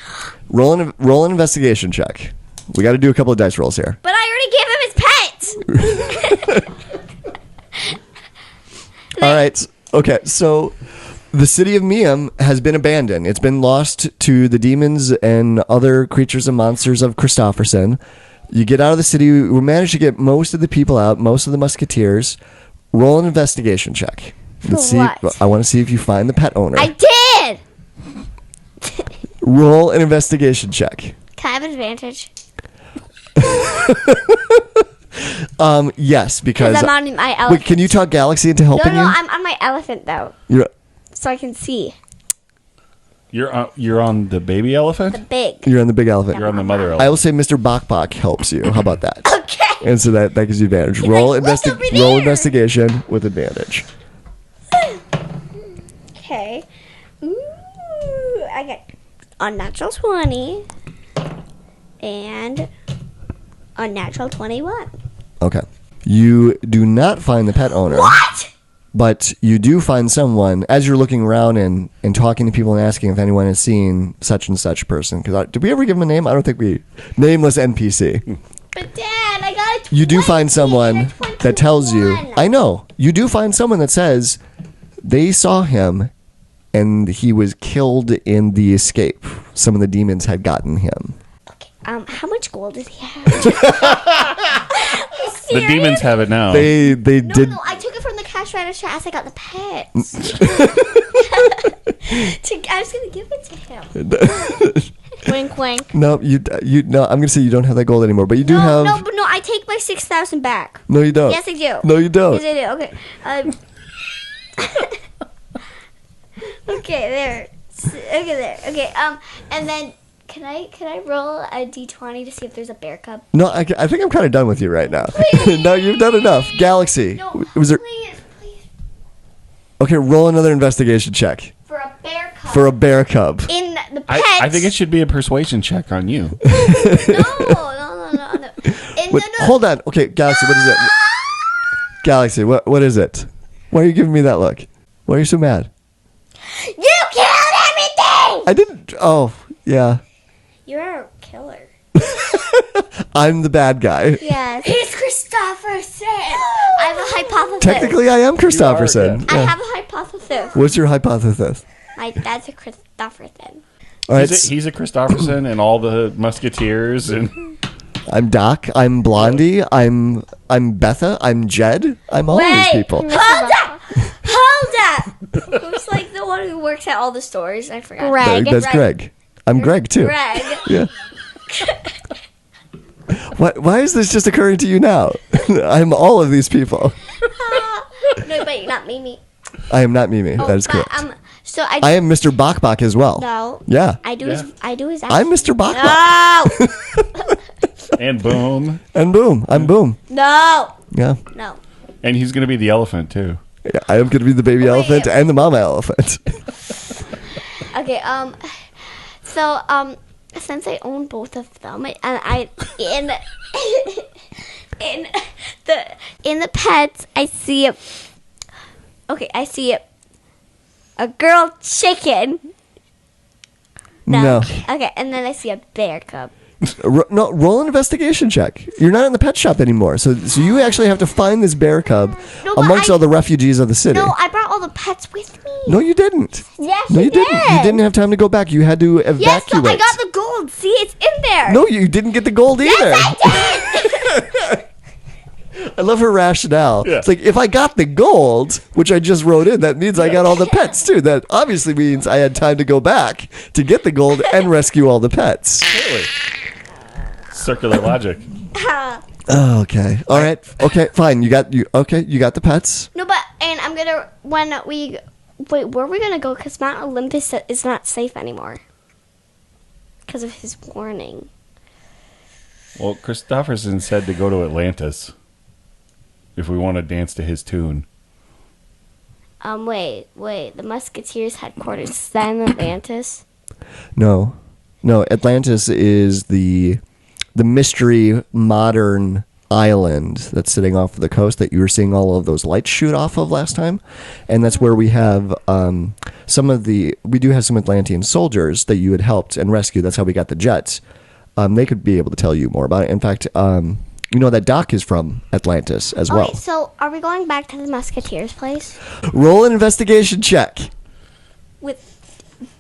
Roll an investigation check. We got to do a couple of dice rolls here. But I already gave him his pets. All right. Okay, so the city of Miam has been abandoned. It's been lost to the demons and other creatures and monsters of Christofferson. You get out of the city. We managed to get most of the people out, most of the musketeers. Roll an investigation check. Let's what? see. I want to see if you find the pet owner. I did. Roll an investigation check. Can I have advantage? Yes, because Because I'm on my wait, elephant. can you talk Galaxy into helping No, you? I'm on my elephant though, You're, so I can see You're on the baby elephant. the big. you're on the big elephant. You're on the mother I elephant. will say Mr. Bok helps you. How about that? Okay. And so that gives you advantage. Roll like, "Look over roll there." investigation with advantage. Okay. Ooh, I got unnatural 20 and unnatural 21. Okay. You do not find the pet owner. What? But you do find someone as you're looking around and talking to people and asking if anyone has seen such and such person. Because did we ever give him a name? I don't think we. Nameless NPC. But Dad, I got a 20 You do find someone and a that tells you. 21. I know. You do find someone that says they saw him and he was killed in the escape. Some of the demons had gotten him. Okay, how much gold does he have? The demons have it now. They No, did. no, I took it from the cash register as I got the pets. I was gonna give it to him. Wink, wink. No, you no. I'm gonna say you don't have that gold anymore, but you do have. No, but no, I take my 6,000 back. No, you don't. Yes, I do. No, you don't. Yes, I do. Okay. Okay, there. Okay, there. Okay, and then can I roll a d20 to see if there's a bear cub? No, I think I'm kind of done with you right now. No, you've done enough. Galaxy. No, Was there? please. Okay, roll another investigation check For a bear cub. for a bear cub. In the pets. I think it should be a persuasion check on you. No. Wait, hold on. Okay, Galaxy, what is it? Galaxy, what is it? Why are you giving me that look? Why are you so mad? You killed everything! I didn't. Oh, yeah. You're a killer. I'm the bad guy. Yes. He's Christopherson. I have a hypothesis. Technically, I am Christopherson. I Yeah. have a hypothesis. What's your hypothesis? My dad's a Christopherson. All right, He's a Christopherson and all the musketeers and I'm Doc. I'm Blondie. I'm Betha. I'm Jed. I'm all these people. Hold up! Hold up! Who's like the one who works at all the stores? I forgot. Greg. That's Greg. I'm Greg too. Greg. Yeah. Why is this just occurring to you now? I'm all of these people. No, but you're not Mimi. I am not Mimi. Oh, that is but, correct. so I am Mr. Bok as well. No. Yeah. I do his I'm Mr. Bok. No! and boom, And boom. I'm boom. No! Yeah. No. and he's gonna be the elephant too. Yeah, I am going to be the baby elephant and the mama elephant. Okay, so, since I own both of them, and I, in the pets, I see I see a girl chicken. No. Okay, and then I see a bear cub. No, roll an investigation check. You're not in the pet shop anymore. So you actually have to find this bear cub No, but amongst all the refugees of the city. No, I brought all the pets with me. No, you didn't. Yes, No, I you didn't. You didn't have time to go back. You had to Yes, evacuate. but I got the gold. See, it's in there. No, you didn't get the gold either. Yes, I did. I love her rationale. Yeah. It's like, if I got the gold, which I just wrote in, that means I got all the pets too. That obviously means I had time to go back to get the gold and rescue all the pets. Really? Circular logic. Oh, okay. All right. Okay, fine. You got the pets. No, but and I'm gonna when we wait. Where are we gonna go? Because Mount Olympus is not safe anymore because of his warning. Well, Christopherson said to go to Atlantis. if we want to dance to his tune. Wait. The Musketeers headquarters, is that in Atlantis? No. Atlantis is the mystery modern island that's sitting off of the coast that you were seeing all of those lights shoot off of last time, and that's where we have we do have some Atlantean soldiers that you had helped and rescued. That's how we got the jets. They could be able to tell you more about it. In fact, that Doc is from Atlantis as well. Okay, so are we going back to the Musketeers' place? Roll an investigation check. With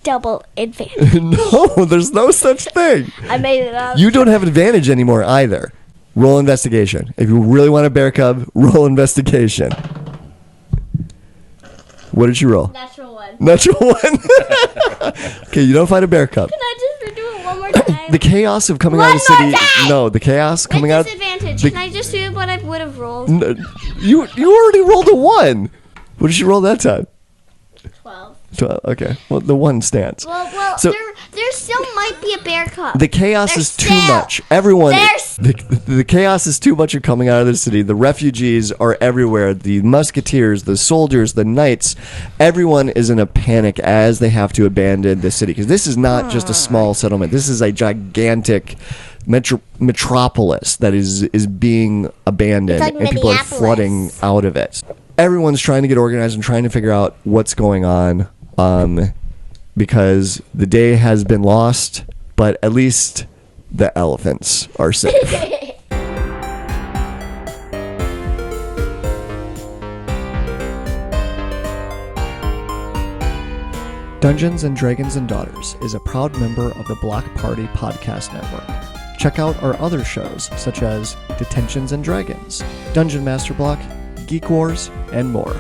double advantage. No, there's no such thing. I made it up. You don't have advantage anymore either. Roll investigation. If you really want a bear cub, roll investigation. What did you roll? Natural 1. Natural 1. Okay, you don't find a bear cub. Can I just redo it one more time? The chaos of coming One out of the more city. time! No, the chaos coming With out. disadvantage. the- Can I just do what I would have rolled? You already rolled a 1. What did you roll that time? 12. 12. Okay. Well, the 1 stands. Well, So- there still might be a bear cub. The chaos There's is too still- much. Everyone, there's- the chaos is too much of coming out of the city. The refugees are everywhere. The musketeers, the soldiers, the knights, everyone is in a panic as they have to abandon the city. Because this is not just a small settlement. This is a gigantic metropolis that is being abandoned, It's like and people are Minneapolis. flooding out of it. Everyone's trying to get organized and trying to figure out what's going on. Because the day has been lost, but at least the elephants are safe. Dungeons and Dragons and Daughters is a proud member of the Block Party Podcast Network. Check out our other shows, such as Detentions and Dragons, Dungeon Master Block, Geek Wars, and more.